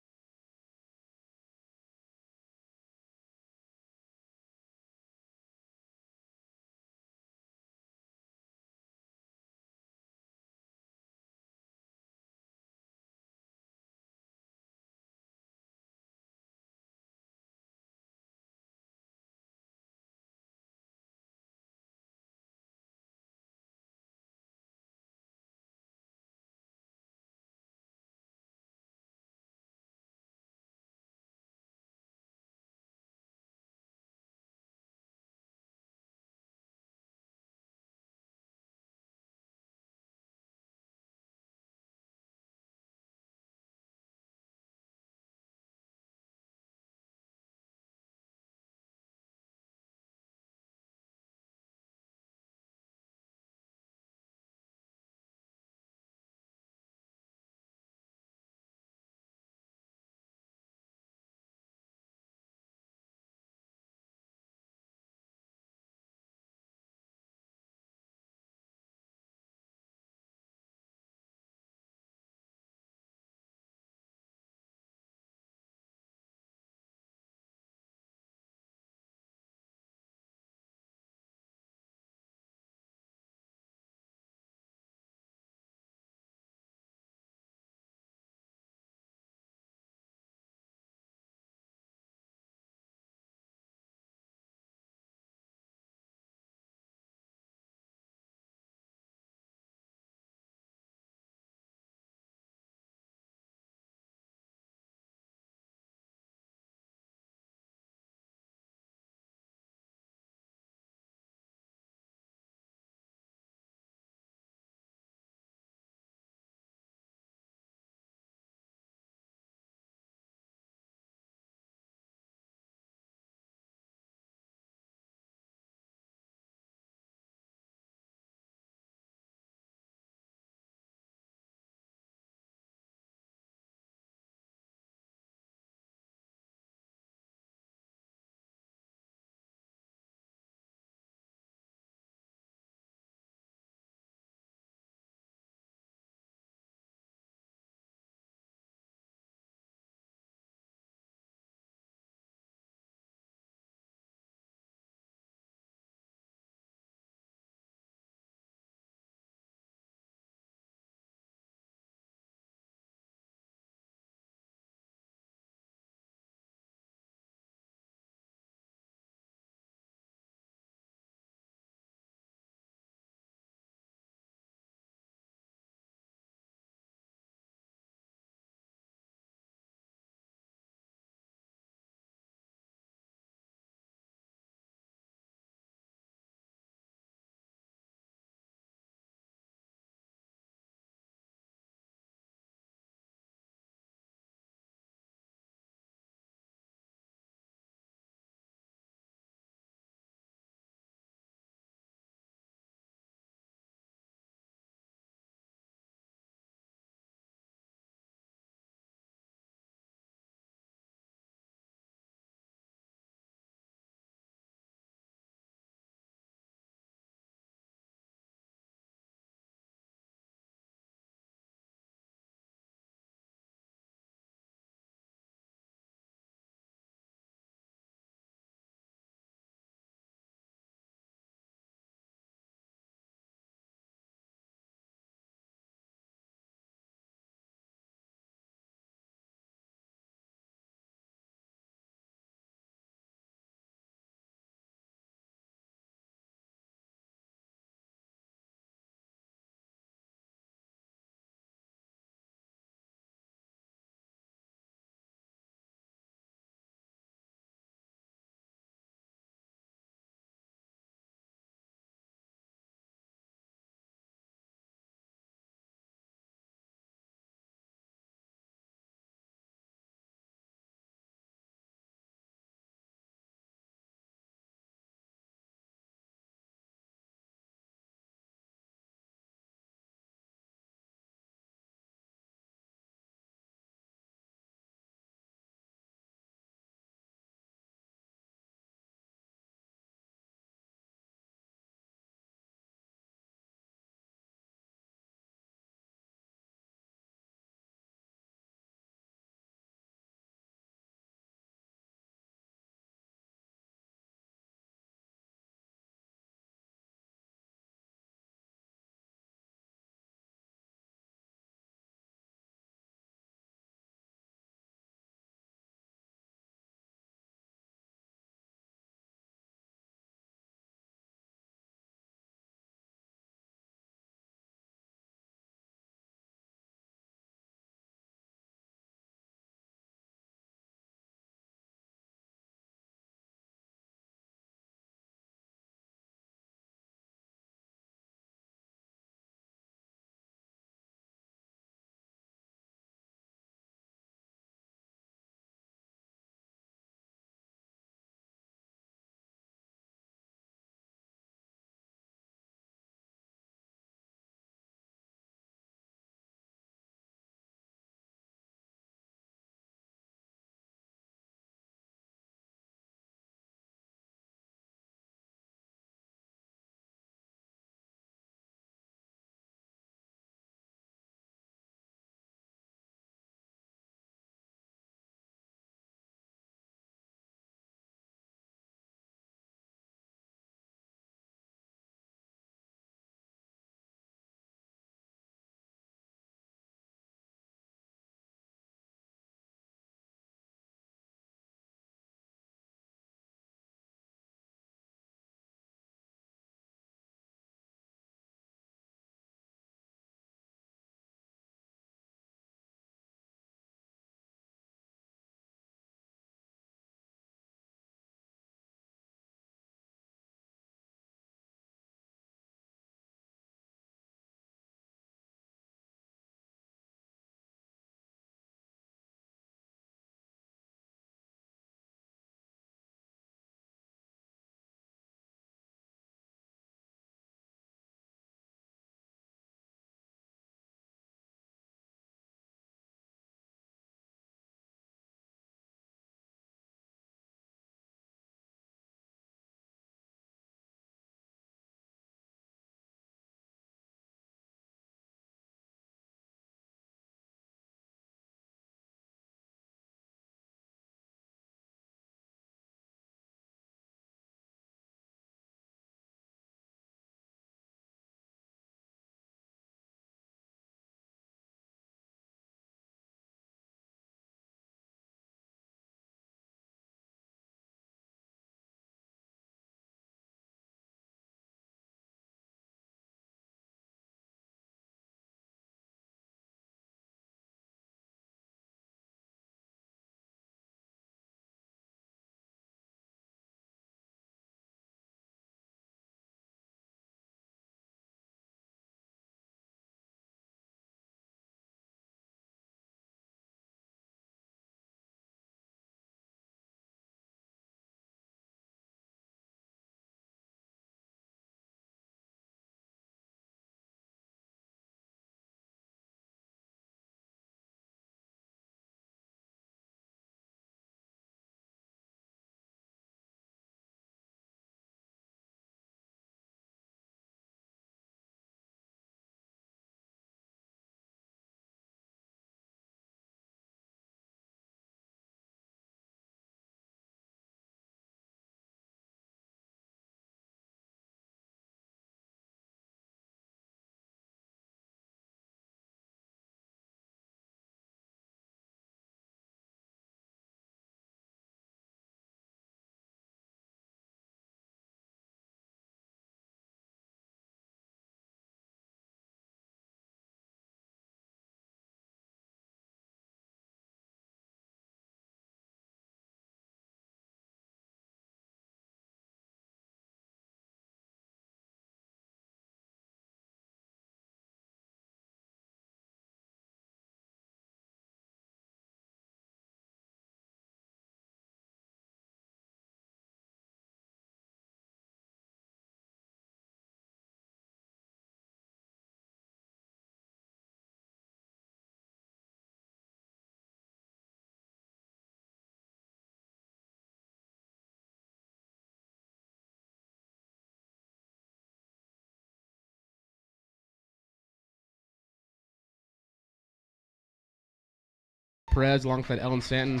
B: Perez alongside Ellen Stanton.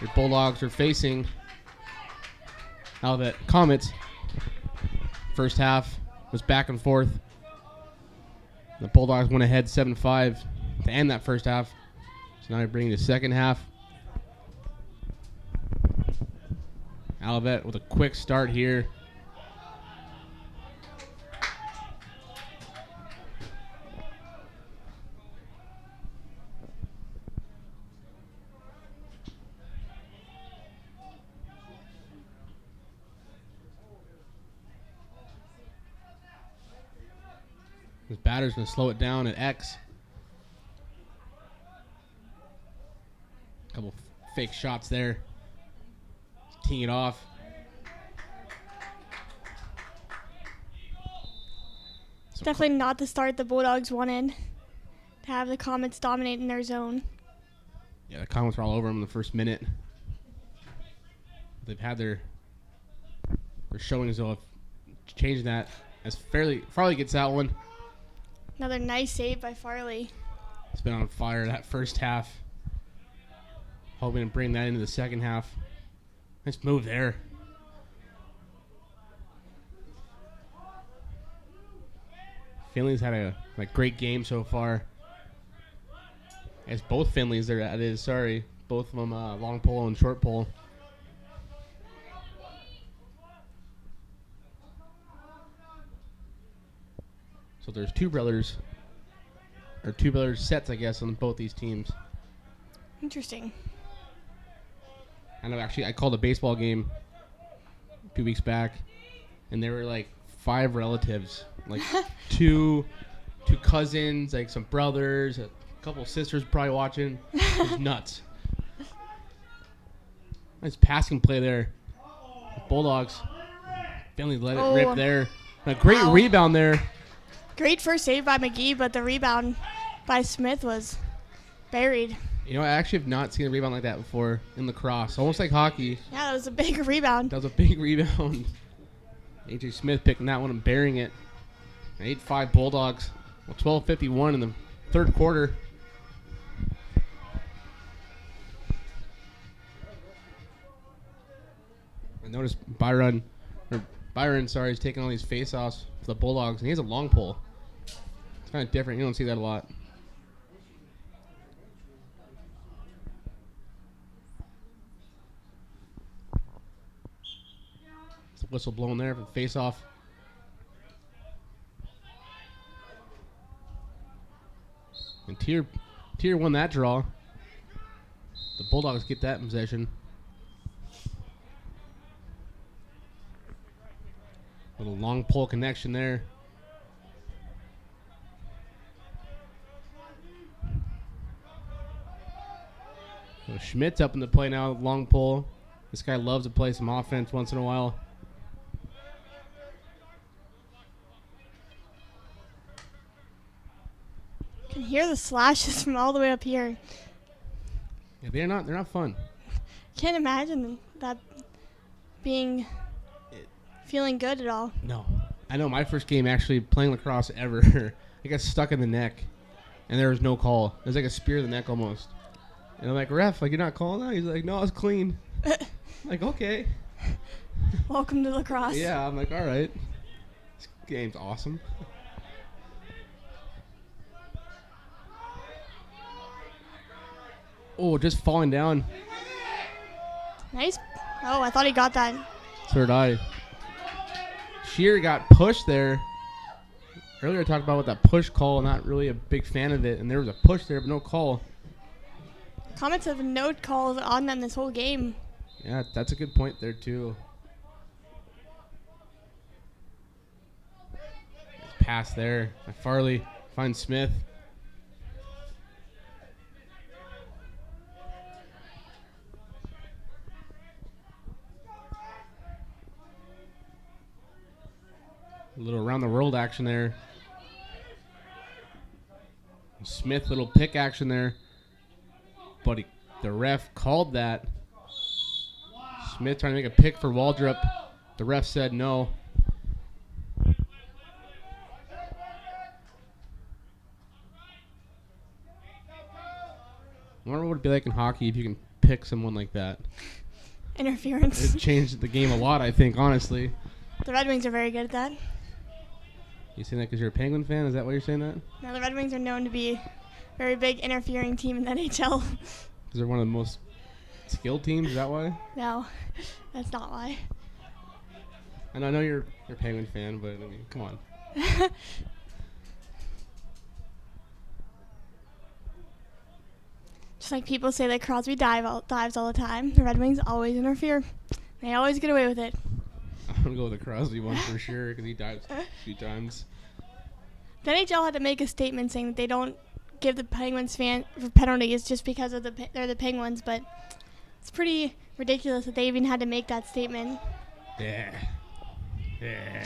B: Your Bulldogs are facing Olivet Comets. First half was back and forth. The Bulldogs went ahead 7-5 to end that first half. So now you're bringing the second half. Olivet with a quick start here. This batter's going to slow it down at X. Couple fake shots there. Teeing it off.
C: Definitely not the start the Bulldogs wanted, to have the Comets dominate in their zone.
B: Yeah, the Comets were all over them in the first minute. They've had their showings, though, of changing that. As Farley gets that one.
C: Another nice save by Farley.
B: It's been on fire that first half. Hoping to bring that into the second half. Nice move there. Finley's had a great game so far. As both Finleys, both of them long pole and short pole. So there's two brothers sets, I guess, on both these teams.
C: Interesting.
B: I know, actually, I called a baseball game a few weeks back, and there were like 5 relatives, like two cousins, like some brothers, a couple sisters probably watching. It was nuts. Nice passing play there. Bulldogs. Finley let it rip there. A great rebound there.
C: Great first save by McGee, but the rebound by Smith was buried.
B: You know, I actually have not seen a rebound like that before in lacrosse. Almost like hockey.
C: Yeah, that was a big rebound.
B: That was a big rebound. A.J. Smith picking that one and burying it. 8-5 Bulldogs. Well, 12:51 in the third quarter. I noticed Byron is taking all these face-offs for the Bulldogs, and he has a long pole. It's kind of different. You don't see that a lot. It's a whistle blown there for the face-off. And Tier won that draw. The Bulldogs get that in possession. Little long pole connection there. So Schmidt's up in the play now, long pole. This guy loves to play some offense once in a while.
C: You can hear the slashes from all the way up here.
B: Yeah, they're not fun.
C: Can't imagine that feeling good at all.
B: No. I know my first game actually playing lacrosse ever. I got stuck in the neck, and there was no call. It was like a spear in the neck almost. And I'm like, ref, you're not calling that? He's like, no, it's clean. I'm like, okay.
C: Welcome to lacrosse.
B: Yeah, I'm like, all right. This game's awesome. Oh, just falling down.
C: Nice. Oh, I thought he got that.
B: So did I. Shear got pushed there. Earlier I talked about with that push call, not really a big fan of it, and there was a push there, but no call.
C: Comets have no calls on them this whole game.
B: Yeah, that's a good point there, too. Nice pass there by Farley. Finds Smith. A little around the world action there. Smith, little pick action there. But the ref called that. Smith trying to make a pick for Waldrop. The ref said no. I wonder what be like in hockey if you can pick someone like that?
C: Interference.
B: It changed the game a lot, I think, honestly.
C: The Red Wings are very good at that.
B: You saying that because you're a Penguin fan? Is that why you're saying that?
C: Now, the Red Wings are known to be a very big interfering team in the NHL.
B: Because they're one of the most skilled teams? Is that why?
C: No, that's not why.
B: And I know you're a Penguin fan, but I mean, come on.
C: Just like people say that Crosby dives all the time, the Red Wings always interfere. They always get away with it.
B: I'm going to go with the Crosby one for sure because he dives a few times.
C: The NHL had to make a statement saying that they don't give the Penguins fan for penalties just because of they're the Penguins, but it's pretty ridiculous that they even had to make that statement.
B: Yeah. Yeah.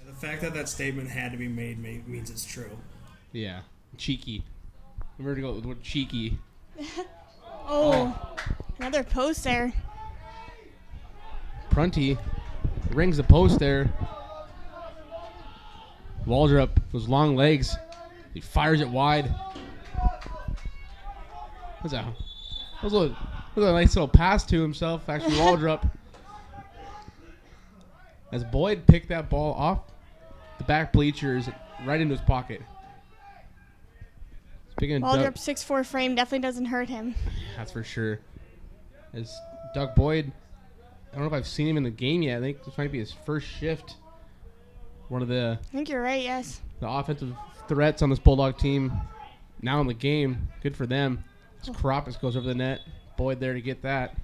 E: The fact that that statement had to be made means it's true.
B: Yeah. Cheeky. Remember to go with the word cheeky.
C: Another post there.
B: Prunty rings the post there. Waldrop, those long legs. He fires it wide. That was a nice little pass to himself, actually, Waldrop. As Boyd picked that ball off the back bleachers right into his pocket. Speaking of
C: Waldrop's 6'4" frame definitely doesn't hurt him.
B: That's for sure. As Doug Boyd, I don't know if I've seen him in the game yet. I think this might be his first shift. One of the
C: I think you're right, yes.
B: offensive threats on this Bulldog team now in the game. Good for them. As Karopis goes over the net. Boyd there to get that.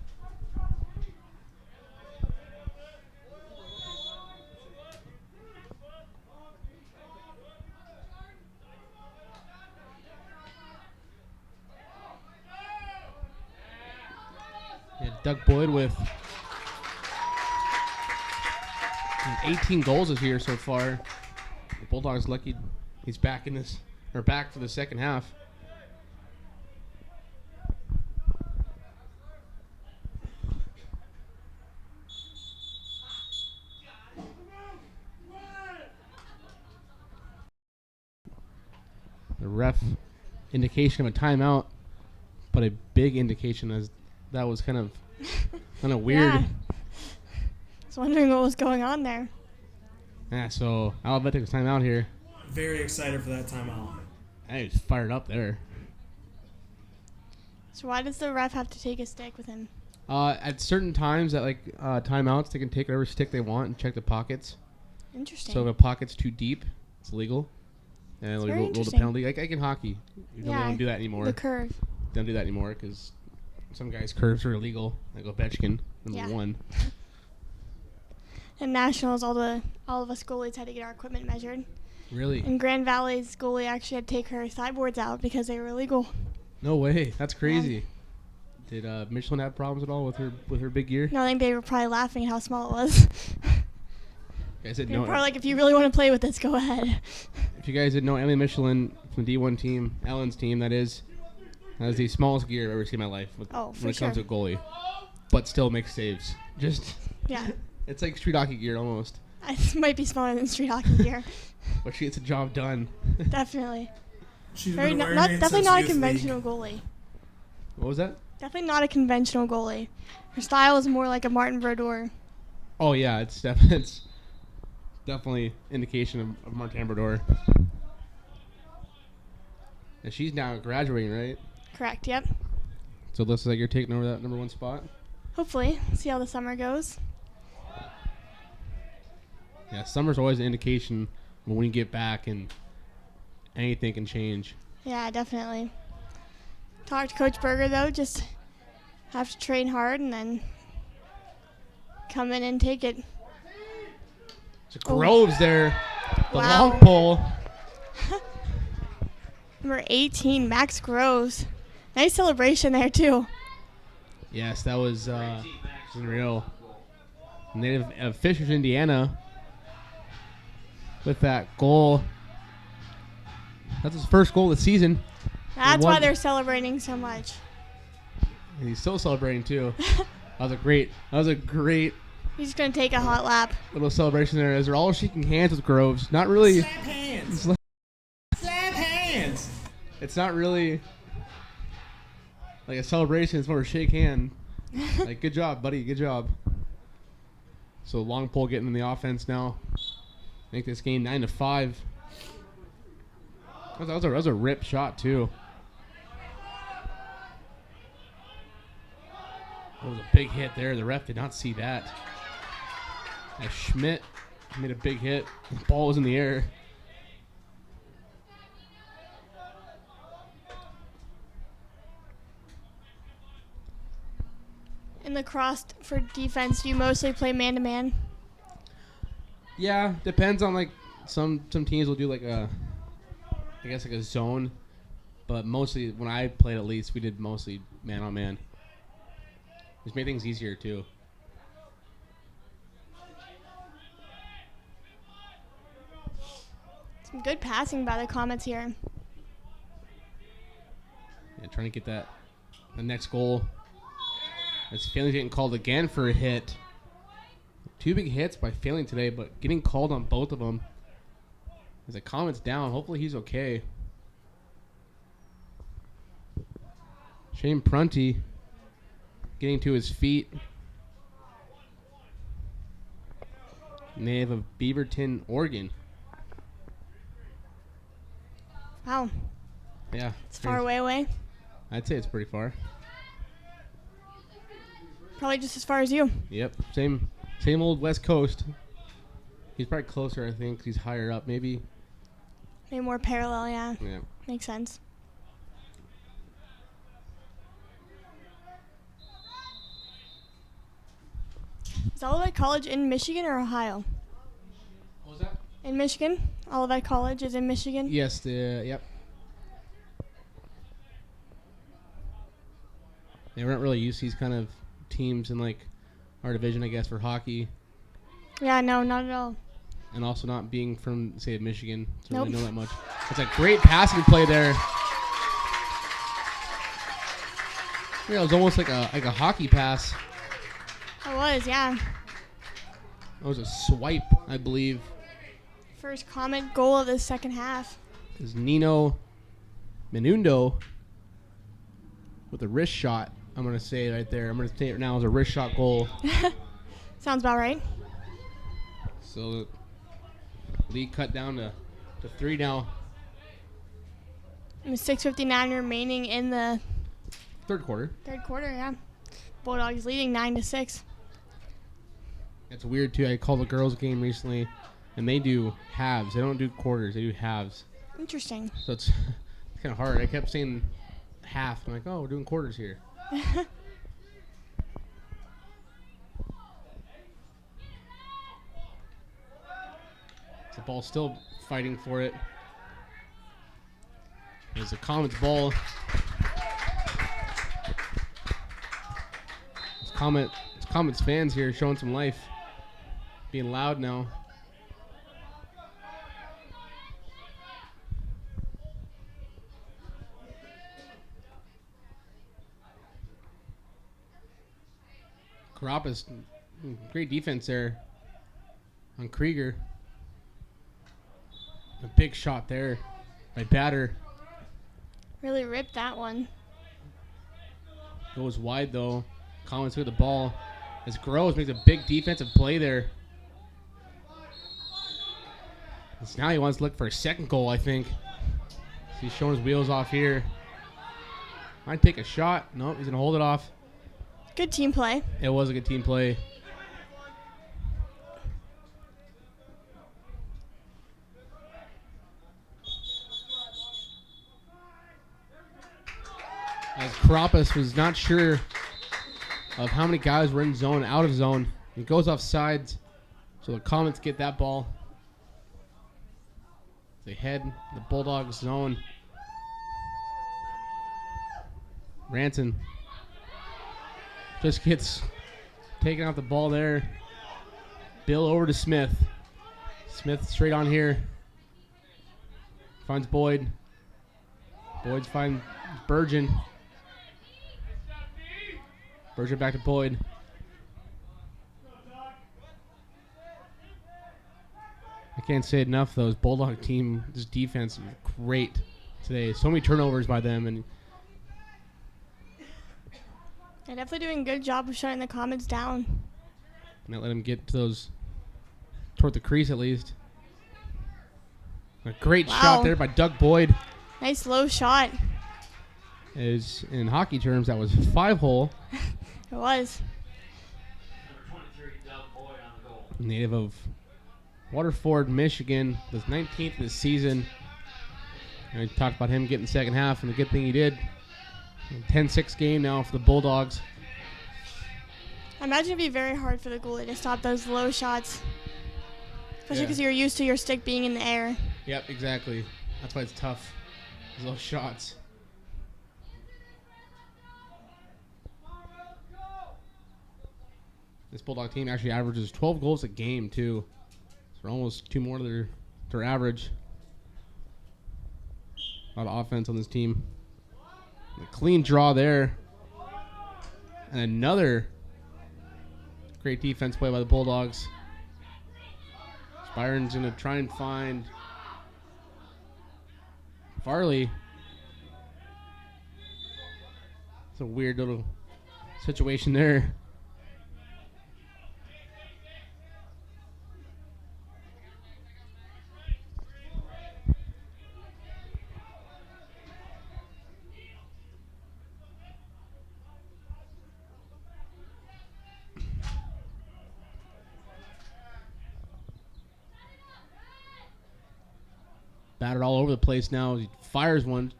B: Yeah, Doug Boyd with 18 goals this year so far. The Bulldogs lucky he's back back for the second half. The ref indication of a timeout, but a big indication as that was kind of weird.
C: Yeah. I was wondering what was going on there.
B: Yeah, so Olivet took his time out here.
E: Very excited for that timeout.
B: He was fired up there.
C: So why does the ref have to take a stick with him?
B: At certain times, at timeouts, they can take whatever stick they want and check the pockets.
C: Interesting.
B: So if a pocket's too deep, it's legal. And
C: It's
B: they'll
C: very
B: roll the
C: interesting.
B: penalty. Like in hockey. They don't do that anymore.
C: The curve.
B: They don't do that anymore because some guys' curves are illegal. Like Ovechkin, number one.
C: In Nationals, all of us goalies had to get our equipment measured.
B: Really?
C: And Grand Valley's goalie actually had to take her sideboards out because they were illegal.
B: No way. That's crazy. Did Michelin have problems at all with her big gear?
C: No, I think they were probably laughing at how small it was.
B: I said
C: They were
B: no.
C: probably like, if you really want to play with this, go ahead.
B: If you guys didn't know, Emily Michelin from the D1 team, Ellen's team, that is the smallest gear I've ever seen in my life when it comes to a goalie. But still makes saves.
C: Yeah.
B: It's like street hockey gear almost.
C: It might be smaller than street hockey gear.
B: But she gets the job done.
C: Definitely.
E: She's
C: Very
E: been wearing it
C: definitely
E: since
C: not a
E: youth
C: conventional
E: league.
C: goalie.
B: What was that?
C: Definitely not a conventional goalie. Her style is more like a Martin Brodeur.
B: Oh, yeah. It's definitely indication of Martin Brodeur. And she's now graduating, right?
C: Correct, yep.
B: So it looks like you're taking over that number one spot?
C: Hopefully. See how the summer goes.
B: Yeah, summer's always an indication of when you get back and anything can change.
C: Yeah, definitely. Talk to Coach Berger, though. Just have to train hard and then come in and take it.
B: So Groves there. The
C: Wow.
B: long pole.
C: Number 18, Max Groves. Nice celebration there, too.
B: Yes, that was unreal. Native of Fishers, Indiana. With that goal. That's his first goal of the season.
C: That's why they're celebrating so much.
B: And he's still celebrating too. That was a great
C: He's just going to take a hot lap.
B: little celebration there as they're all shaking hands with Groves. Not really.
E: Slap hands.
B: It's, like-
E: Slap hands.
B: it's not really like a celebration. It's more of a shake hand. Like, good job, buddy. Good job. So long pole getting in the offense now. Make this game 9-5. That was a rip shot too. That was a big hit there. The ref did not see that. As Schmidt made a big hit. The ball was in the air.
C: In the cross for defense, do you mostly play man-to-man?
B: Yeah, depends on, like, some teams will do like a, I guess, like a zone, but mostly when I played, at least, we did mostly man on man. Just made things easier too.
C: Some good passing by the Comets here.
B: Yeah, trying to get the next goal. As Failing getting called again for a hit. 2 big hits by Failing today, but getting called on both of them. As the Comets down, hopefully he's okay. Shane Prunty getting to his feet. Native of Beaverton, Oregon.
C: Wow,
B: Yeah.
C: it's far away.
B: I'd say it's pretty far.
C: Probably just as far as you.
B: Yep. Same old West Coast. He's probably closer, I think. He's higher up, maybe.
C: Maybe more parallel, yeah.
B: Yeah.
C: Makes sense. Is Olivet College in Michigan or Ohio?
B: What was that?
C: In Michigan? Olivet College is in Michigan?
B: Yes. Yep. They weren't really used to these kind of teams in, like, our division, I guess, for hockey.
C: Yeah, no, not at all.
B: And also not being from, say, Michigan. So
C: Nope.
B: really know that much. It's a great passing play there. Yeah, it was almost like a hockey pass.
C: It was, yeah.
B: It was a swipe, I believe.
C: First Comet goal of the second half.
B: Is Nino Menundo with a wrist shot. I'm going to say it right there. I'm going to say it now as a wrist shot goal.
C: Sounds about right.
B: So lead cut down to 3 now.
C: And 6:59 remaining in the
B: Third quarter.
C: third quarter, yeah. Bulldogs leading 9-6.
B: It's weird, too. I called a girls' game recently, and they do halves. They don't do quarters. They do halves.
C: Interesting.
B: So it's kind of hard. I kept saying half. I'm like, oh, we're doing quarters here. The ball's still fighting for it. There's a Comets ball. It's Comets fans here showing some life. Being loud now. Karapis, great defense there on Krieger. A big shot there by Batter.
C: Really ripped that one.
B: Goes wide though. Collins with the ball. As Groves makes a big defensive play there. So now he wants to look for a second goal, I think. So he's showing his wheels off here. Might take a shot. Nope, he's going to hold it off.
C: Good team play.
B: It was a good team play. As Karapis was not sure of how many guys were in zone, out of zone. He goes off sides, so the Comets get that ball. They head the Bulldogs zone. Ranson just gets taking out the ball there. Bill over to Smith. Smith straight on here. Finds Boyd. Boyd's finds Burgeon. Burgeon back to Boyd. I can't say it enough, though. This Bulldog team, this defense is great today. So many turnovers by them, and
C: They're definitely doing a good job of shutting the Comets down.
B: Not let him get to those toward the crease at least. A great shot there by Doug Boyd.
C: Nice low shot.
B: Is in hockey terms that was 5-hole.
C: It was.
D: Number 23, Doug Boyd on the goal.
B: Native of Waterford, Michigan. Was 19th this season. And we talked about him getting second half, and the good thing he did. 10-6 game now for the Bulldogs.
C: I imagine it'd be very hard for the goalie to stop those low shots. Especially
B: Yeah.
C: because you're used to your stick being in the air.
B: Yep, exactly. That's why it's tough. Those shots. This Bulldog team actually averages 12 goals a game, too. So almost 2 more to their average. A lot of offense on this team. A clean draw there. And another great defense play by the Bulldogs. Byron's going to try and find Farley. It's a weird little situation there. Battered all over the place now. He fires one,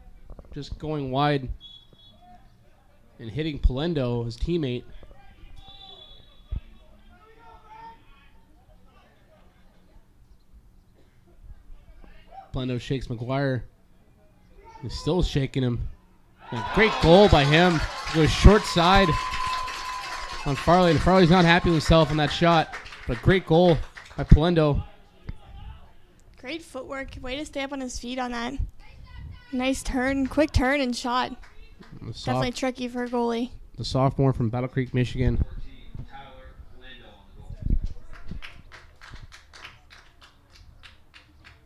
B: just going wide and hitting Polendo, his teammate. Polendo shakes McGuire. He's still shaking him. A great goal by him. He goes short side on Farley. And Farley's not happy with himself on that shot. But great goal by Polendo.
C: Great footwork. Way to stay up on his feet on that. Nice turn, quick turn and shot. Definitely tricky for a goalie.
B: The sophomore from Battle Creek, Michigan.
D: 14, Tyler Lindo on the goal.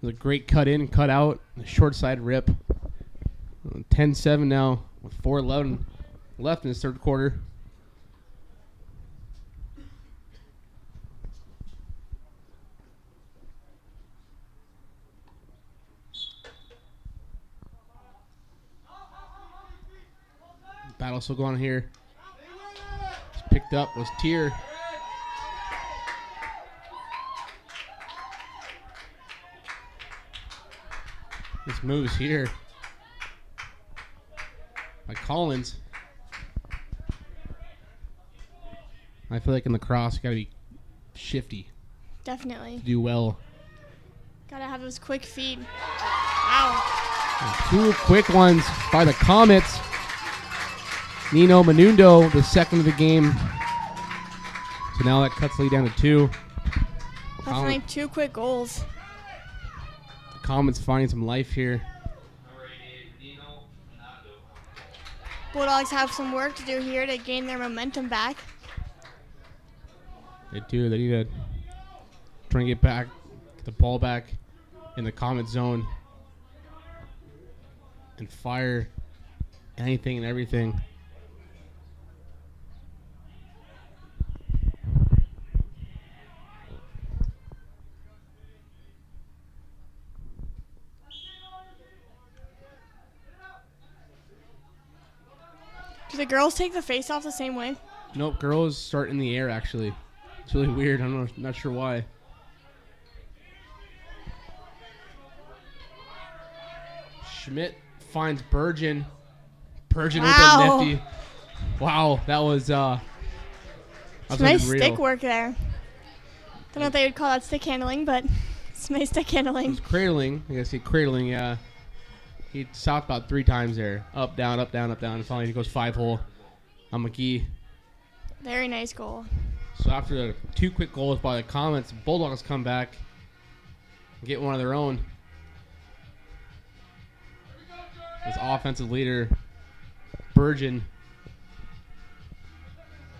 B: It was a great cut in, cut out, a short side rip. 10-7 now with 4:11 left in this third quarter. Battle still going on here. It's picked up was Tier. This moves here by Collins. I feel like in the cross, you got to be shifty
C: Definitely.
B: to do well.
C: Gotta have those quick feet. Wow.
B: And 2 quick ones by the Comets. Nino Menundo, the second of the game. So now that cuts the lead down to 2.
C: Definitely 2 quick goals.
B: The Comets finding some life here.
D: Number 88, Nino Nado.
C: Bulldogs have some work to do here to gain their momentum back.
B: They do. They need to try and get the ball back in the Comet zone and fire anything and everything.
C: Do the girls take the face off the same way?
B: Nope, girls start in the air actually. It's really weird. Not sure why. Schmidt finds Bergen. Bergen
C: Wow.
B: with a nifty. Wow, that was
C: Some
B: that's
C: nice
B: unreal.
C: stick work there. Don't know if they would call that stick handling, but it's nice stick
B: He
C: handling.
B: was cradling. I guess cradling. Yeah, he stopped about 3 times there. Up, down, up, down, up, down. And finally he goes 5-hole on McGee.
C: Very nice goal.
B: So after the 2 quick goals by the Comets, Bulldogs come back and get one of their own. This offensive leader, Bergen,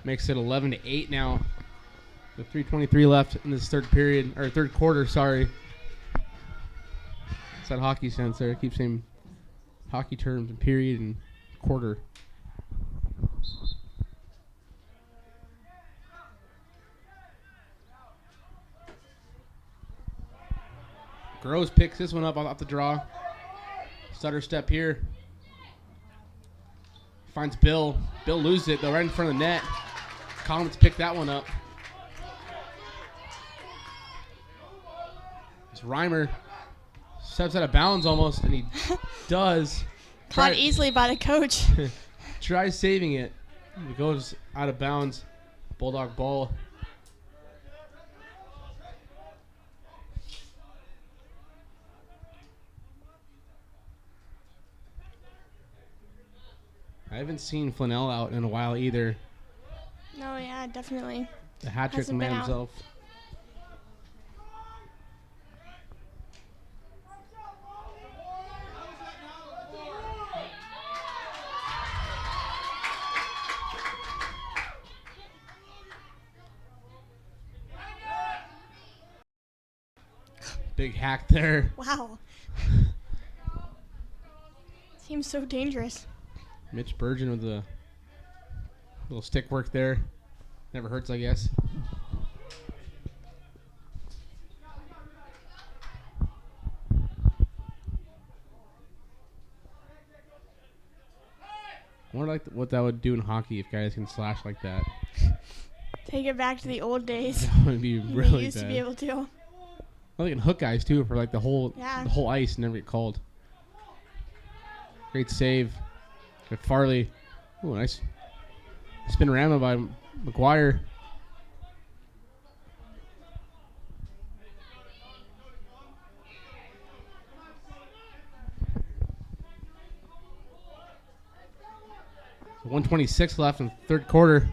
B: makes it 11-8 now. With 3:23 left in this third quarter. Sorry, it's that hockey sense there. I keep saying hockey terms and period and quarter. Groves picks this one up off the draw. Stutter step here. Finds Bill. Bill loses it, though, right in front of the net. Collins picked that one up. It's Reimer. Steps out of bounds almost, and he does.
C: Caught easily by the coach.
B: Tries saving it. It goes out of bounds. Bulldog ball. I haven't seen Flanell out in a while either.
C: No, yeah, definitely.
B: The hat trick
C: Hasn't
B: man
C: been out.
B: himself. Big hack there.
C: Wow. Seems so dangerous.
B: Mitch Burgeon with a little stick work there. Never hurts, I guess. I wonder what that would do in hockey if guys can slash like that.
C: Take it back to the old days.
B: That would be
C: When
B: really
C: they used
B: bad.
C: to be able to.
B: Well, they can hook guys too for like the whole ice and never get called. Great save. With Farley. Ooh, nice spinorama by McGuire. So 1:26 left in the third quarter.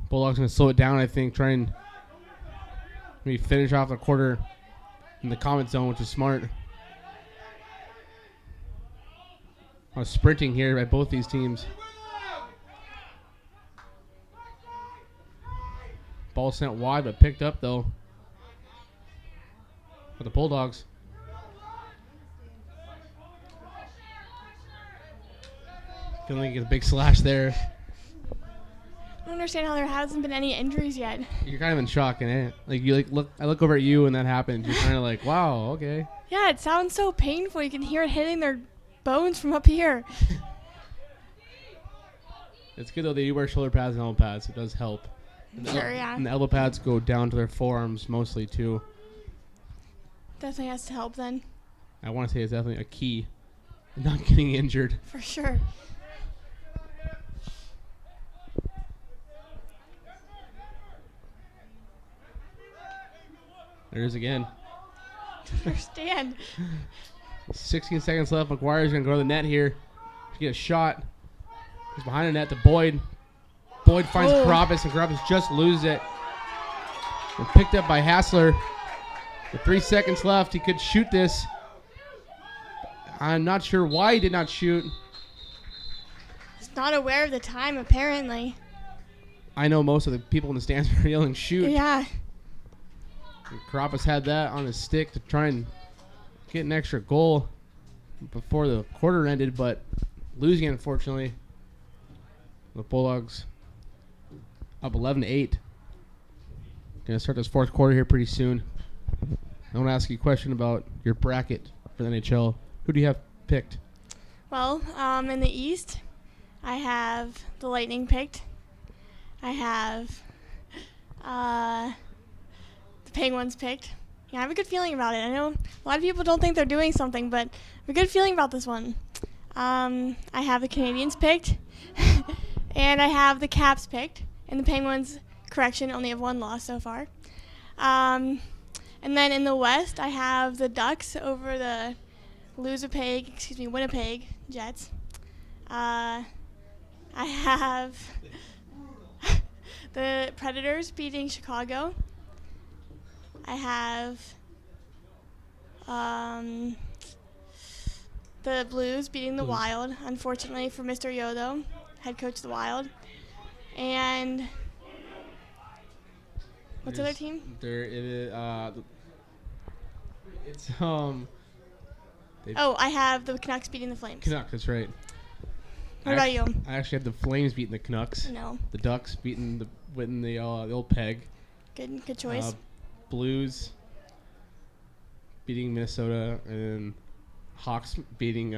B: Bulldogs going to slow it down, I think, try and maybe finish off the quarter in the comment zone, which is smart. A lot of sprinting here by both these teams. Ball sent wide, but picked up, though, for the Bulldogs. Feeling like it's a big slash there.
C: I don't understand how there hasn't been any injuries yet.
B: You're kind of in shock, eh? Like you look. I look over at you, and that happens. You're kind of like, wow, okay.
C: Yeah, it sounds so painful. You can hear it hitting their bones from up here.
B: It's good though. They do wear shoulder pads and elbow pads. It does help. And
C: Sure, yeah.
B: And the elbow pads go down to their forearms mostly too.
C: Definitely has to help then,
B: I want to say it's definitely a key in not getting injured.
C: for sure.
B: There it is again.
C: Understand.
B: 16 seconds left. McGuire's going to go to the net here. Get a shot. He's behind the net to Boyd. Boyd finds Karabas, and Karabas just loses it. And picked up by Hassler. With 3 seconds left, he could shoot this. I'm not sure why he did not shoot.
C: He's not aware of the time, apparently.
B: I know most of the people in the stands were yelling shoot.
C: Yeah.
B: And Karabas had that on his stick to try and get an extra goal before the quarter ended, but losing it, unfortunately. The Bulldogs up 11-8. Going to start this fourth quarter here pretty soon. I want to ask you a question about your bracket for the NHL. Who do you have picked?
C: Well, in the East, I have the Lightning picked. I have the Penguins picked. Yeah, I have a good feeling about it. I know a lot of people don't think they're doing something, but I have a good feeling about this one. I have the Canadiens picked, and I have the Caps picked, and the Penguins, correction, only have one loss so far. And then in the West, I have the Ducks over the Winnipeg Jets. I have the Predators beating Chicago. I have the Blues beating the Wild, unfortunately for Mr. Yodo, head coach of the Wild. And what's the other team?
B: There it is. It's
C: Oh, I have the Canucks beating the Flames.
B: Canucks. That's right.
C: What about you?
B: I actually had the Flames beating the Canucks.
C: No.
B: The Ducks beating the old Peg.
C: Good choice.
B: Blues beating Minnesota, and then Hawks beating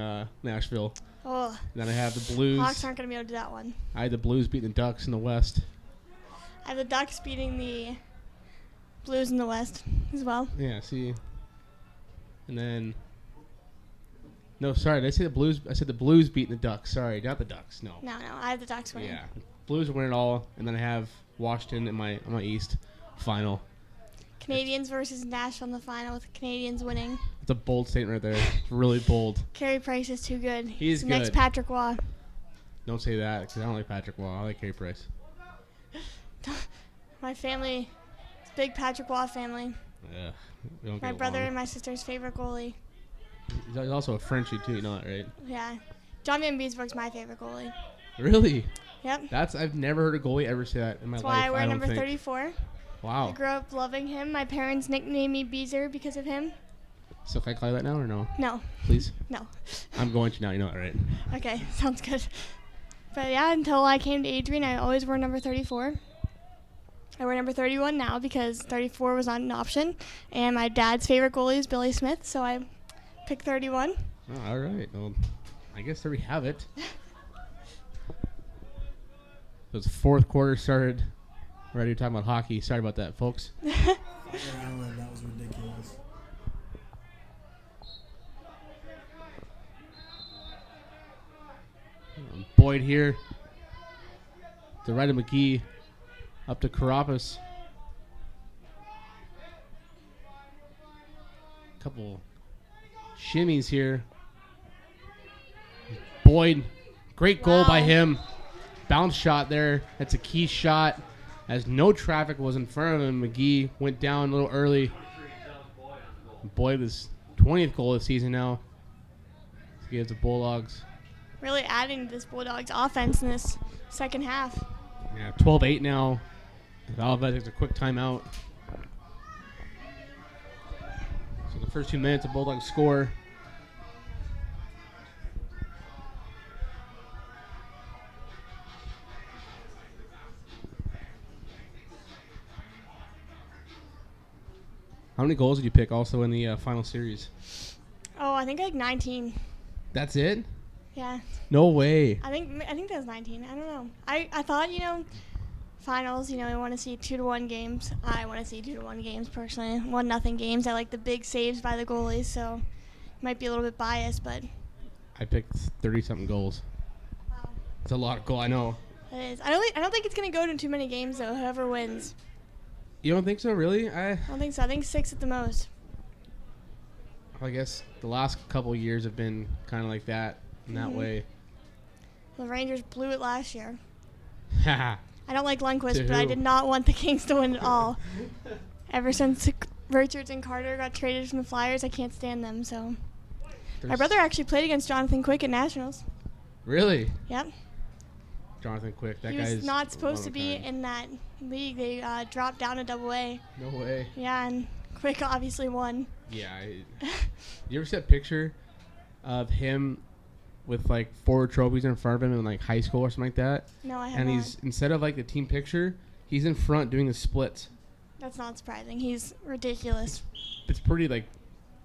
B: Nashville.
C: Oh,
B: And then I have the Blues.
C: Hawks aren't going to be able to do that one.
B: I had the Blues beating the Ducks in the West.
C: I have the Ducks beating the Blues in the West as well.
B: Yeah, see. And then no, sorry, did I say the Blues? I said the Blues beating the Ducks. Sorry, not the Ducks. No.
C: No, I have the Ducks winning.
B: Yeah, Blues win it all, and then I have Washington in my East final.
C: Canadians versus Nashville in the final with the Canadians winning.
B: It's a bold statement right there. It's really bold.
C: Carey Price is too good.
B: He's
C: the next
B: good.
C: Patrick Waugh.
B: Don't say that because I don't like Patrick Waugh. I like Carey Price.
C: My family, it's a big Patrick Waugh family.
B: Yeah, we don't
C: My
B: get
C: brother
B: along.
C: and my sister's favorite goalie.
B: He's also a Frenchie too. You know that, right?
C: Yeah. John Van Beesbrook's my favorite goalie.
B: Really?
C: Yep.
B: I've never heard a goalie ever say that in my
C: That's
B: life.
C: why I wear
B: don't
C: number
B: think.
C: 34. I
B: Wow.
C: grew up loving him. My parents nicknamed me Beezer because of him.
B: So can I call you that now or no?
C: No,
B: Please.
C: no.
B: I'm going to now. You know that, right?
C: Okay, sounds good. But yeah, until I came to Adrian, I always wore number 34. I wear number 31 now because 34 was not an option. And my dad's favorite goalie is Billy Smith, so I picked 31.
B: Oh, all right. Well, I guess there we have it. So the fourth quarter started. We're already talking about hockey. Sorry about that, folks.
E: Fire Island, that was ridiculous.
B: Boyd here. To right of McGee. Up to Carapaz. Couple shimmies here. Boyd. Great goal by
C: Wow.
B: him. Bounce shot there. That's a key shot. As no traffic was in front of him, McGee went down a little early.
D: 23, Doug Boyd on the goal.
B: Boyd was 20th goal this season now. He gives the Bulldogs.
C: Really adding to this Bulldogs offense in this second half.
B: Yeah, 12-8 now. Alva takes a quick timeout. So the first 2 minutes, the Bulldogs score. How many goals did you pick also in the final series?
C: Oh, I think like 19.
B: That's it?
C: Yeah,
B: No way.
C: I think that was 19. I don't know. I thought, finals, we want to see 2-1 games. I want to see 2-1 games personally. 1-0 games. I like the big saves by the goalies, so might be a little bit biased, but
B: I picked 30-something goals.
C: wow,
B: It's a lot of goals, I know.
C: it is. I don't think it's gonna go to too many games though. Whoever wins.
B: You don't think so, really?
C: I don't think so. I think 6 at the most.
B: I guess the last couple of years have been kind of like that, in that
C: Mhm.
B: way.
C: The Rangers blew it last year.
B: Haha.
C: I don't like Lundqvist,
B: To
C: but I
B: who?
C: did not want the Kings to win at all. Ever since Richards and Carter got traded from the Flyers, I can't stand them. So my brother actually played against Jonathan Quick at Nationals.
B: Really?
C: Yep.
B: Jonathan Quick. That
C: He
B: guy's
C: was not supposed
B: one
C: to
B: of a
C: be
B: kind.
C: in that league. They dropped down to AA.
B: No way.
C: Yeah, and Quick obviously won.
B: Yeah. You ever see a picture of him with like 4 trophies in front of him in like high school or something like that?
C: No, I have
B: And
C: not.
B: he's, instead of like the team picture, he's in front doing the splits.
C: That's not surprising. He's ridiculous.
B: It's pretty like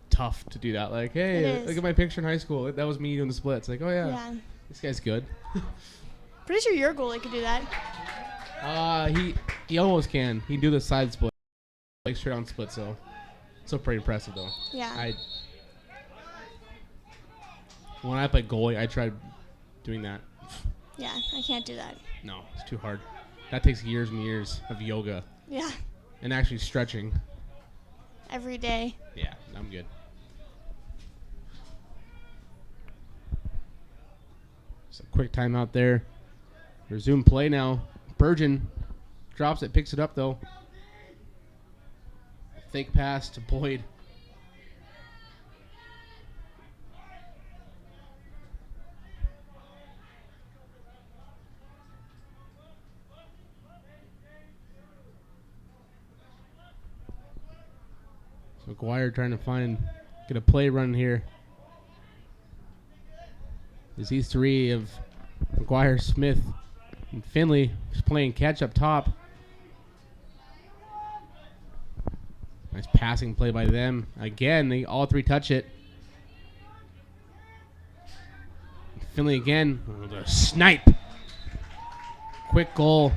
B: tough to do that. Like,
C: It
B: hey,
C: is.
B: look at my picture in high school. That was me doing the splits. Like, oh yeah,
C: Yeah.
B: this guy's good.
C: Pretty sure your goalie could do that.
B: He almost can. He can do the side split, like straight on split. So pretty impressive though.
C: Yeah.
B: When I played goalie, I tried doing that.
C: Yeah, I can't do that.
B: No, it's too hard. That takes years and years of yoga
C: Yeah,
B: and actually stretching.
C: every day.
B: Yeah, I'm good. Just a quick timeout there. Resume play now. Bergen drops it, picks it up though. Fake pass to Boyd. So McGuire trying to get a play run here. As these three of McGuire, Smith, and Finley is playing catch up top. Nice passing play by them. Again, they all three touch it. Finley again. Oh, the snipe. Quick goal.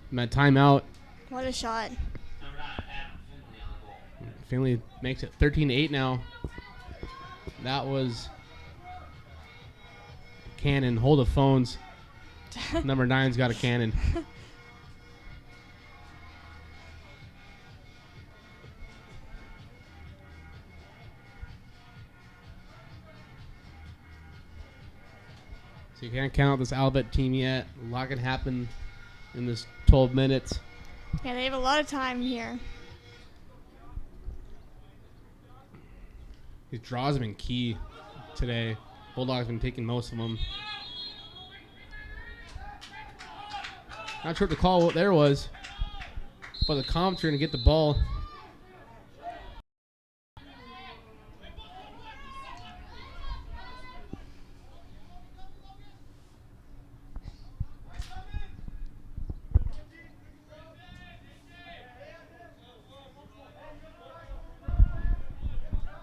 B: And that timeout.
C: What a shot.
D: Number 9, Adam Finley on the goal.
B: Finley makes it 13-8 now. That was cannon. Hold the phones. Number 9's got a cannon. So you can't count out this Albert team yet. A lot can happen in this 12 minutes.
C: Yeah, they have a lot of time here.
B: These draws have been key today. Bulldogs been taking most of them. Not sure what the call there was, but the Comps are going to get the ball.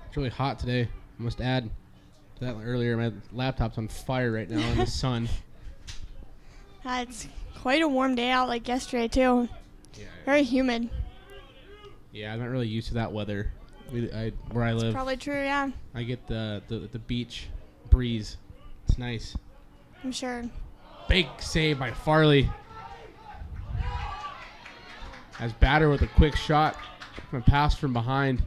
B: It's really hot today. I must add to that earlier. My laptop's on fire right now in the sun.
C: It's quite a warm day out like yesterday, too.
B: Yeah,
C: Very humid.
B: yeah, I'm not really used to that weather. Where I live,
C: Probably true, yeah.
B: I get the beach breeze. It's nice.
C: I'm sure.
B: Big save by Farley. As Batter with a quick shot from a pass from behind.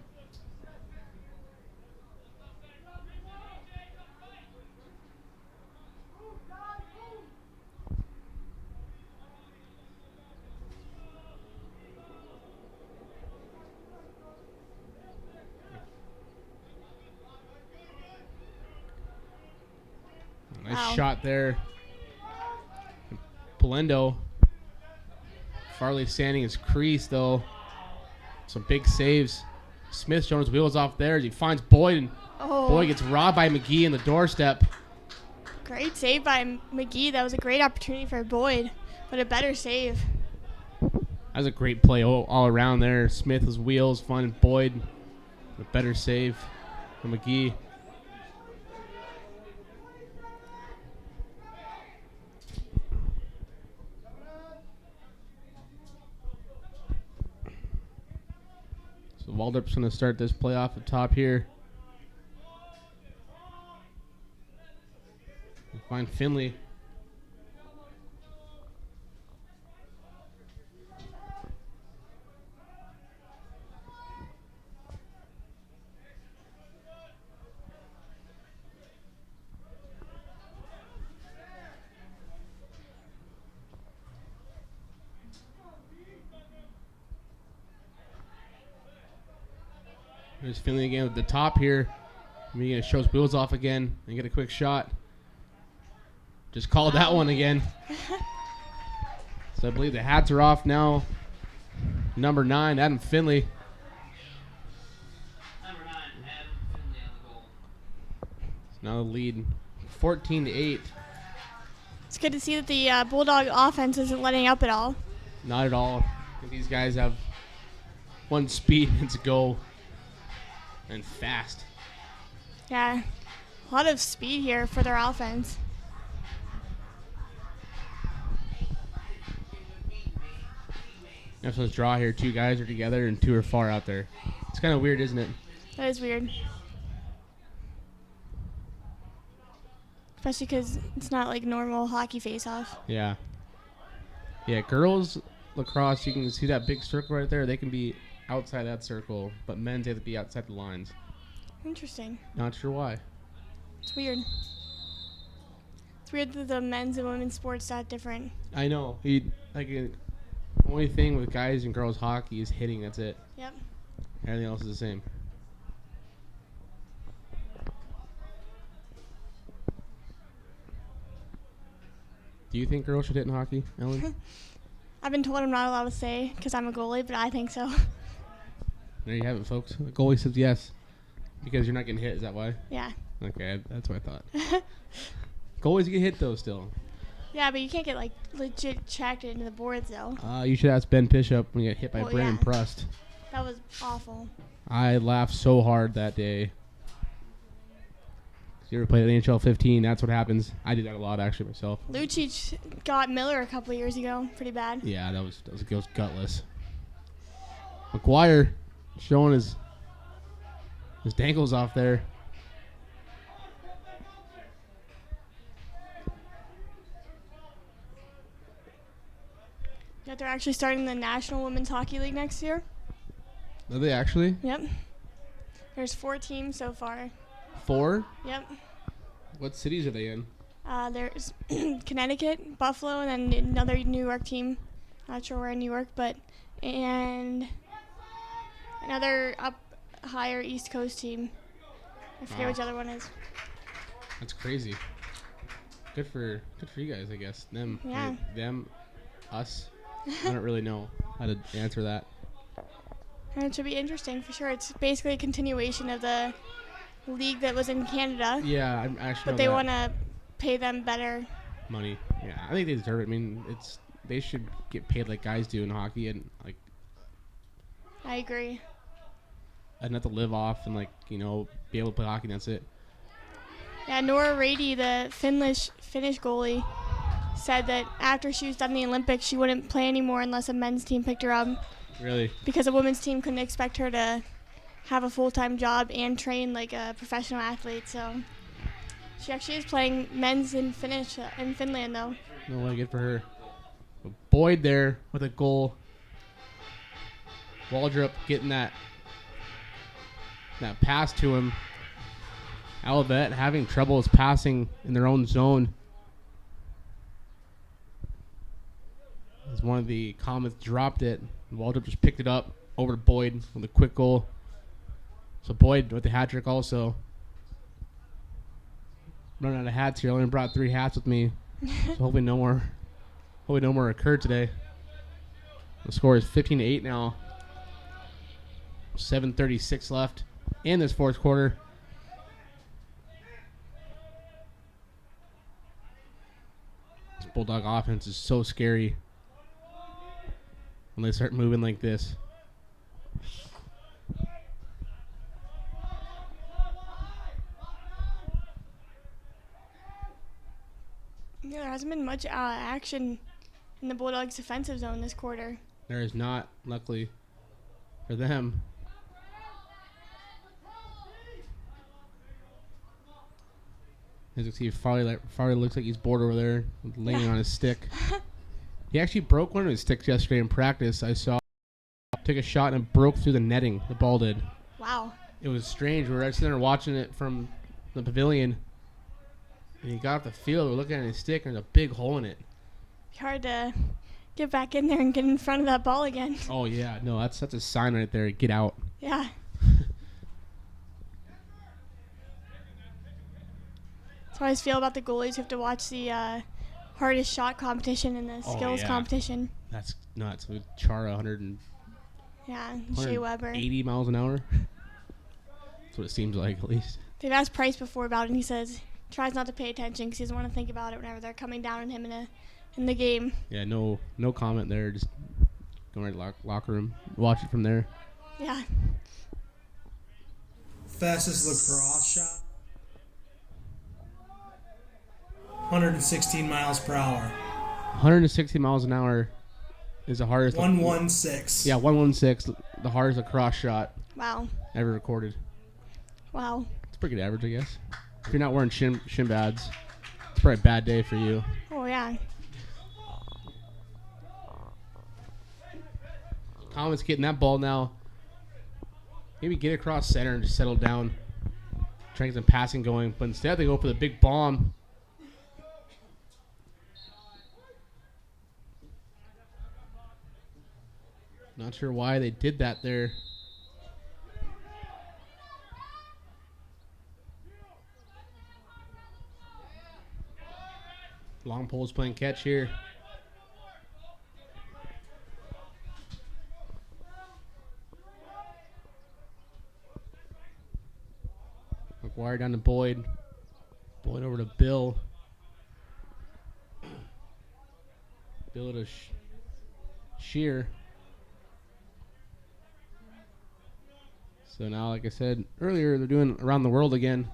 B: Nice
C: Wow.
B: shot there. Polendo. Farley standing his crease, though. Some big saves. Smith showing his wheels off there as he finds Boyd, and
C: Oh,
B: Boyd gets robbed by McGee in the doorstep.
C: great save by McGee. That was a great opportunity for Boyd, but a better save.
B: That was a great play all around there. Smith with wheels, finding Boyd. A better save from McGee. So Waldrop's going to start this play off the top here. Find Finley. There's Finley again at the top here. He's going to show his wheels off again and get a quick shot. Just called that one again. So I believe the hats are off now. Number 9, Adam Finley.
D: Number 9, Adam Finley on the goal.
B: Now the lead 14-8.
C: It's good to see that the Bulldog offense isn't letting up at all.
B: Not at all. I think these guys have one speed and to go. And fast.
C: Yeah, a lot of speed here for their offense.
B: That's let's draw here. 2 guys are together and 2 are far out there. It's kind of weird, isn't it?
C: That is weird. Especially because it's not like normal hockey face-off.
B: Yeah. Yeah, girls lacrosse, you can see that big circle right there. They can be outside that circle, but men's have to be outside the lines.
C: Interesting.
B: Not sure why.
C: It's weird. It's weird that the men's and women's sports that different.
B: I know. Only thing with guys and girls hockey is hitting. That's it.
C: Yep.
B: Everything else is the same. Do you think girls should hit in hockey, Ellen?
C: I've been told I'm not allowed to say because I'm a goalie, but I think so.
B: There you have it, folks. The goalie says yes. Because you're not getting hit, is that why?
C: Yeah.
B: Okay, that's what I thought. Goalies get hit, though, still.
C: Yeah, but you can't get like legit checked into the boards though.
B: You should ask Ben Bishop when you get hit by
C: Well,
B: Brandon
C: yeah.
B: Prust.
C: That was awful.
B: I laughed so hard that day. You ever played at NHL 15? That's what happens. I did that a lot actually myself.
C: Lucic got Miller a couple years ago. Pretty bad.
B: Yeah, that was gutless. McGuire showing his dangles off there.
C: Yeah, they're actually starting the National Women's Hockey League next year.
B: Are they actually?
C: Yep. There's 4 teams so far.
B: 4?
C: Yep.
B: What cities are they in?
C: There's Connecticut, Buffalo, and then another New York team. Not sure where in New York, and another up higher East Coast team. I forget
B: Wow.
C: which other one is.
B: That's crazy. Good for you guys, I guess. Them,
C: Yeah.
B: them, us. I don't really know how to answer that.
C: And it should be interesting for sure. It's basically a continuation of the league that was in Canada,
B: Yeah, I'm actually.
C: but they want to pay them better.
B: money. Yeah, I think they deserve it. I mean, they should get paid like guys do in hockey, and like
C: I agree.
B: enough to live off and like be able to play hockey. And that's it.
C: Yeah, Nora Rady, the Finnish goalie, said that after she was done in the Olympics, she wouldn't play anymore unless a men's team picked her up
B: Really.
C: because a women's team couldn't expect her to have a full-time job and train like a professional athlete. So she actually is playing men's in Finland, though.
B: No way, good for her. But Boyd there with a goal. Waldrop getting that pass to him. Olivet having troubles passing in their own zone. As one of the Comets dropped it, Waldrop just picked it up over to Boyd with a quick goal. So Boyd with the hat trick also. Running out of hats here. I only brought 3 hats with me. So hopefully no more occur today. The score is 15-8 now. 7:36 left in this fourth quarter. This Bulldog offense is so scary when they start moving like this.
C: Yeah, there hasn't been much action in the Bulldogs' defensive zone this quarter.
B: There is not, luckily for them. As you can see, Farley looks like he's bored over there, laying on his stick. He actually broke one of his sticks yesterday in practice. I saw. Took a shot and broke through the netting. The ball did.
C: Wow.
B: It was strange. We were sitting there watching it from the pavilion. And he got off the field. We were looking at his stick, and there's a big hole in it.
C: Hard to get back in there and get in front of that ball again.
B: Oh, yeah. No, that's a sign right there. Get out.
C: Yeah. That's how I always feel about the goalies who have to watch the hardest shot competition and the skills
B: yeah.
C: competition.
B: That's nuts. With Chara 180
C: Yeah, Shea Weber.
B: miles an hour. That's what it seems like, at least.
C: They've asked Price before about it, and he says tries not to pay attention because he doesn't want to think about it whenever they're coming down on him in the game.
B: Yeah, no comment there. Just going right to locker room. Watch it from there.
C: Yeah.
E: Fastest lacrosse shot. 116 miles per hour.
B: 160 miles an hour is the hardest.
E: 116.
B: Yeah, 116. The hardest lacrosse shot
C: Wow.
B: ever recorded.
C: Wow.
B: It's pretty good average, I guess. If you're not wearing shin pads, it's probably a bad day for you.
C: Oh, yeah.
B: Comets getting that ball now. Maybe get across center and just settle down. Try to get some passing going. But instead they go for the big bomb. Not sure why they did that there. Long pole's playing catch here. McGuire down to Boyd. Boyd over to Bill. Bill to Shear. So now, like I said earlier, they're doing around the world again.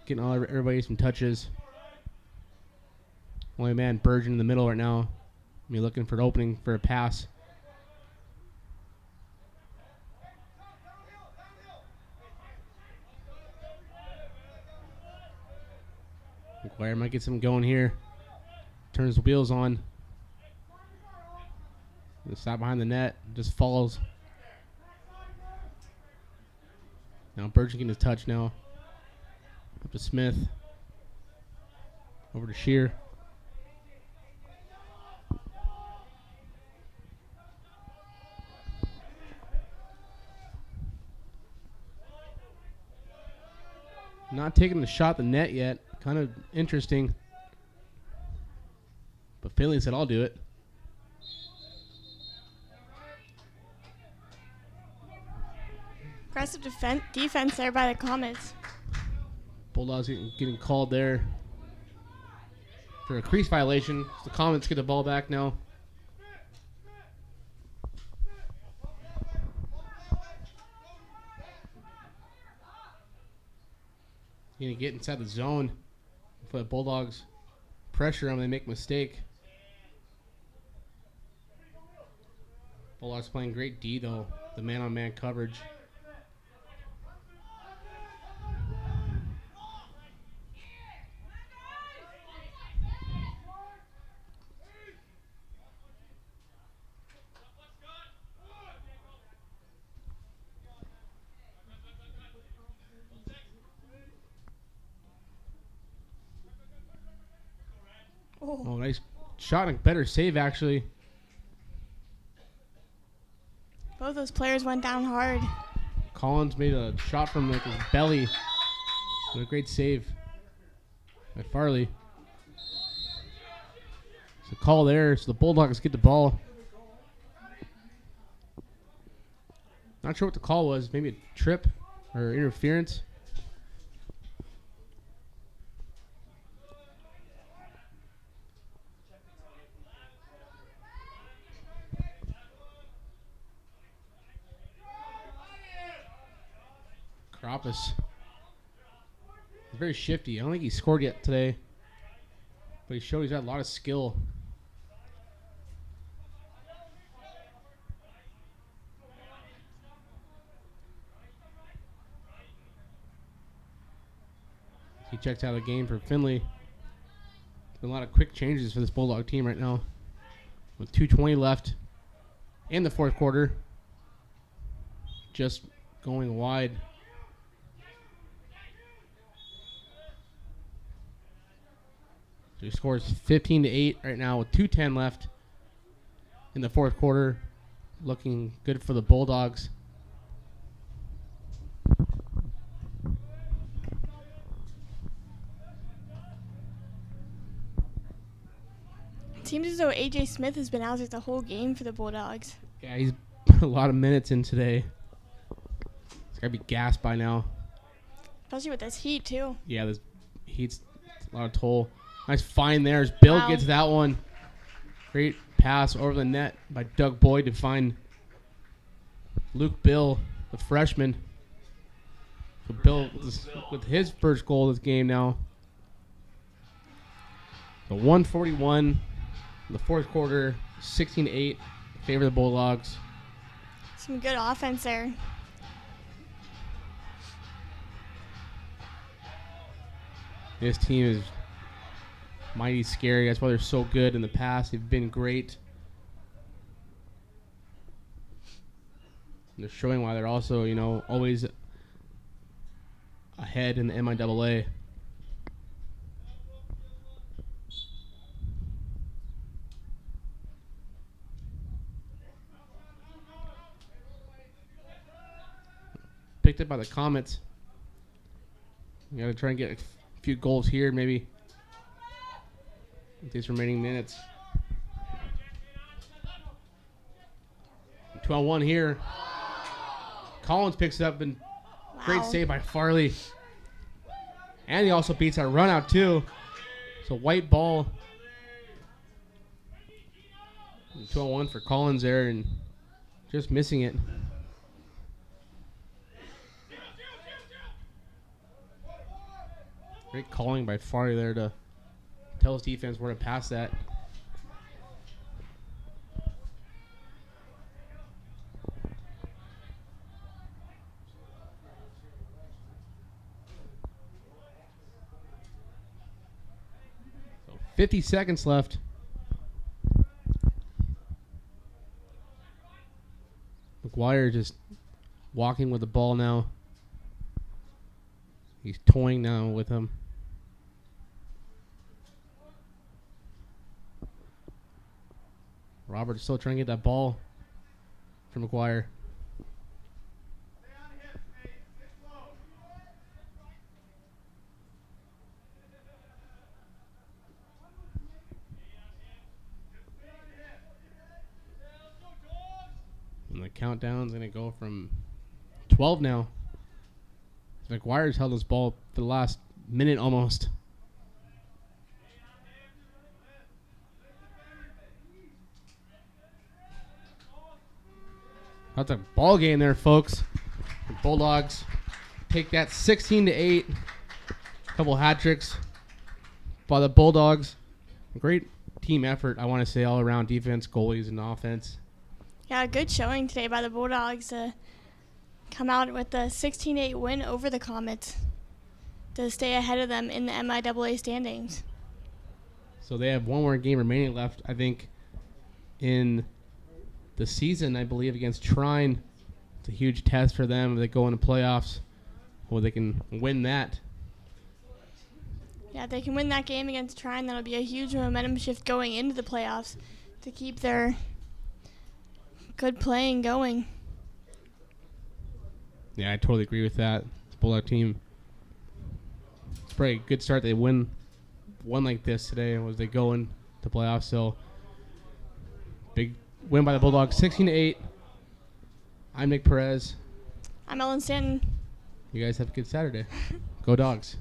B: Getting everybody some touches. Only man, Bergen in the middle right now. Looking for an opening for a pass. McGuire might get something going here. Turns the wheels on. Stop behind the net. Just falls. Now Bergen getting his touch now. Up to Smith. Over to Shear. Not taking the shot at the net yet. Kind of interesting. But Finley said, I'll do it.
C: Aggressive defense there by the Comets.
B: Bulldogs getting called there for a crease violation. So the Comets get the ball back now. You need to get inside the zone for the Bulldogs. Pressure them, they make a mistake. Bulldogs playing great D though. The man-on-man coverage. Oh, nice shot and better save, actually.
C: Both those players went down hard.
B: Collins made a shot from his belly. What a great save by Farley. It's a call there, so the Bulldogs get the ball. Not sure what the call was. Maybe a trip or interference. Kroppus. He's very shifty. I don't think he scored yet today. But he showed he's got a lot of skill. He checks out of the game for Finley. Been a lot of quick changes for this Bulldog team right now. With 2:20 left in the fourth quarter. Just going wide. So he scores 15-8 right now with 2:10 left in the fourth quarter. Looking good for the Bulldogs.
C: It seems as though AJ Smith has been out like the whole game for the Bulldogs.
B: Yeah, he's put a lot of minutes in today. He's got to be gassed by now.
C: Especially with this heat, too.
B: Yeah, this heat's a lot of toll. Nice find there as Bill
C: Wow.
B: gets that one. Great pass over the net by Doug Boyd to find Luke Bill, the freshman. So Bill with his first goal of this game now. The 141 in the fourth quarter, 16-8, favor the Bulldogs.
C: Some good offense there.
B: This team is mighty scary. That's why they're so good in the past. They've been great. And they're showing why they're also, always ahead in the MIAA. Picked up by the Comets. We got to try and get a few goals here, maybe. With these remaining minutes. 2-on-1 here. Collins picks it up and great save by Farley. And he also beats our run out too. So white ball. 2-on-1 for Collins there and just missing it. Great calling by Farley there to tell his defense where to pass that. So 50 seconds left. McGuire just walking with the ball now. He's toying now with him. Robert is still trying to get that ball from McGuire. And the countdown's going to go from 12 now. McGuire's held this ball for the last minute almost. That's a ball game there, folks. The Bulldogs take that 16-8. Couple hat tricks by the Bulldogs. Great team effort, I want to say, all around defense, goalies, and offense.
C: Yeah, good showing today by the Bulldogs to come out with a 16-8 win over the Comets to stay ahead of them in the MIAA standings.
B: So they have one more game remaining left, I think, in the season, I believe, against Trine. It's a huge test for them if they go into playoffs. Well, they can win that.
C: Yeah, if they can win that game against Trine, that'll be a huge momentum shift going into the playoffs to keep their good playing going.
B: Yeah, I totally agree with that. This Bulldog team, it's probably a good start. They win one like this today as they go into playoffs. So, big win by the Bulldogs, 16-8. I'm Nick Perez.
C: I'm Ellen Stanton.
B: You guys have a good Saturday. Go Dogs.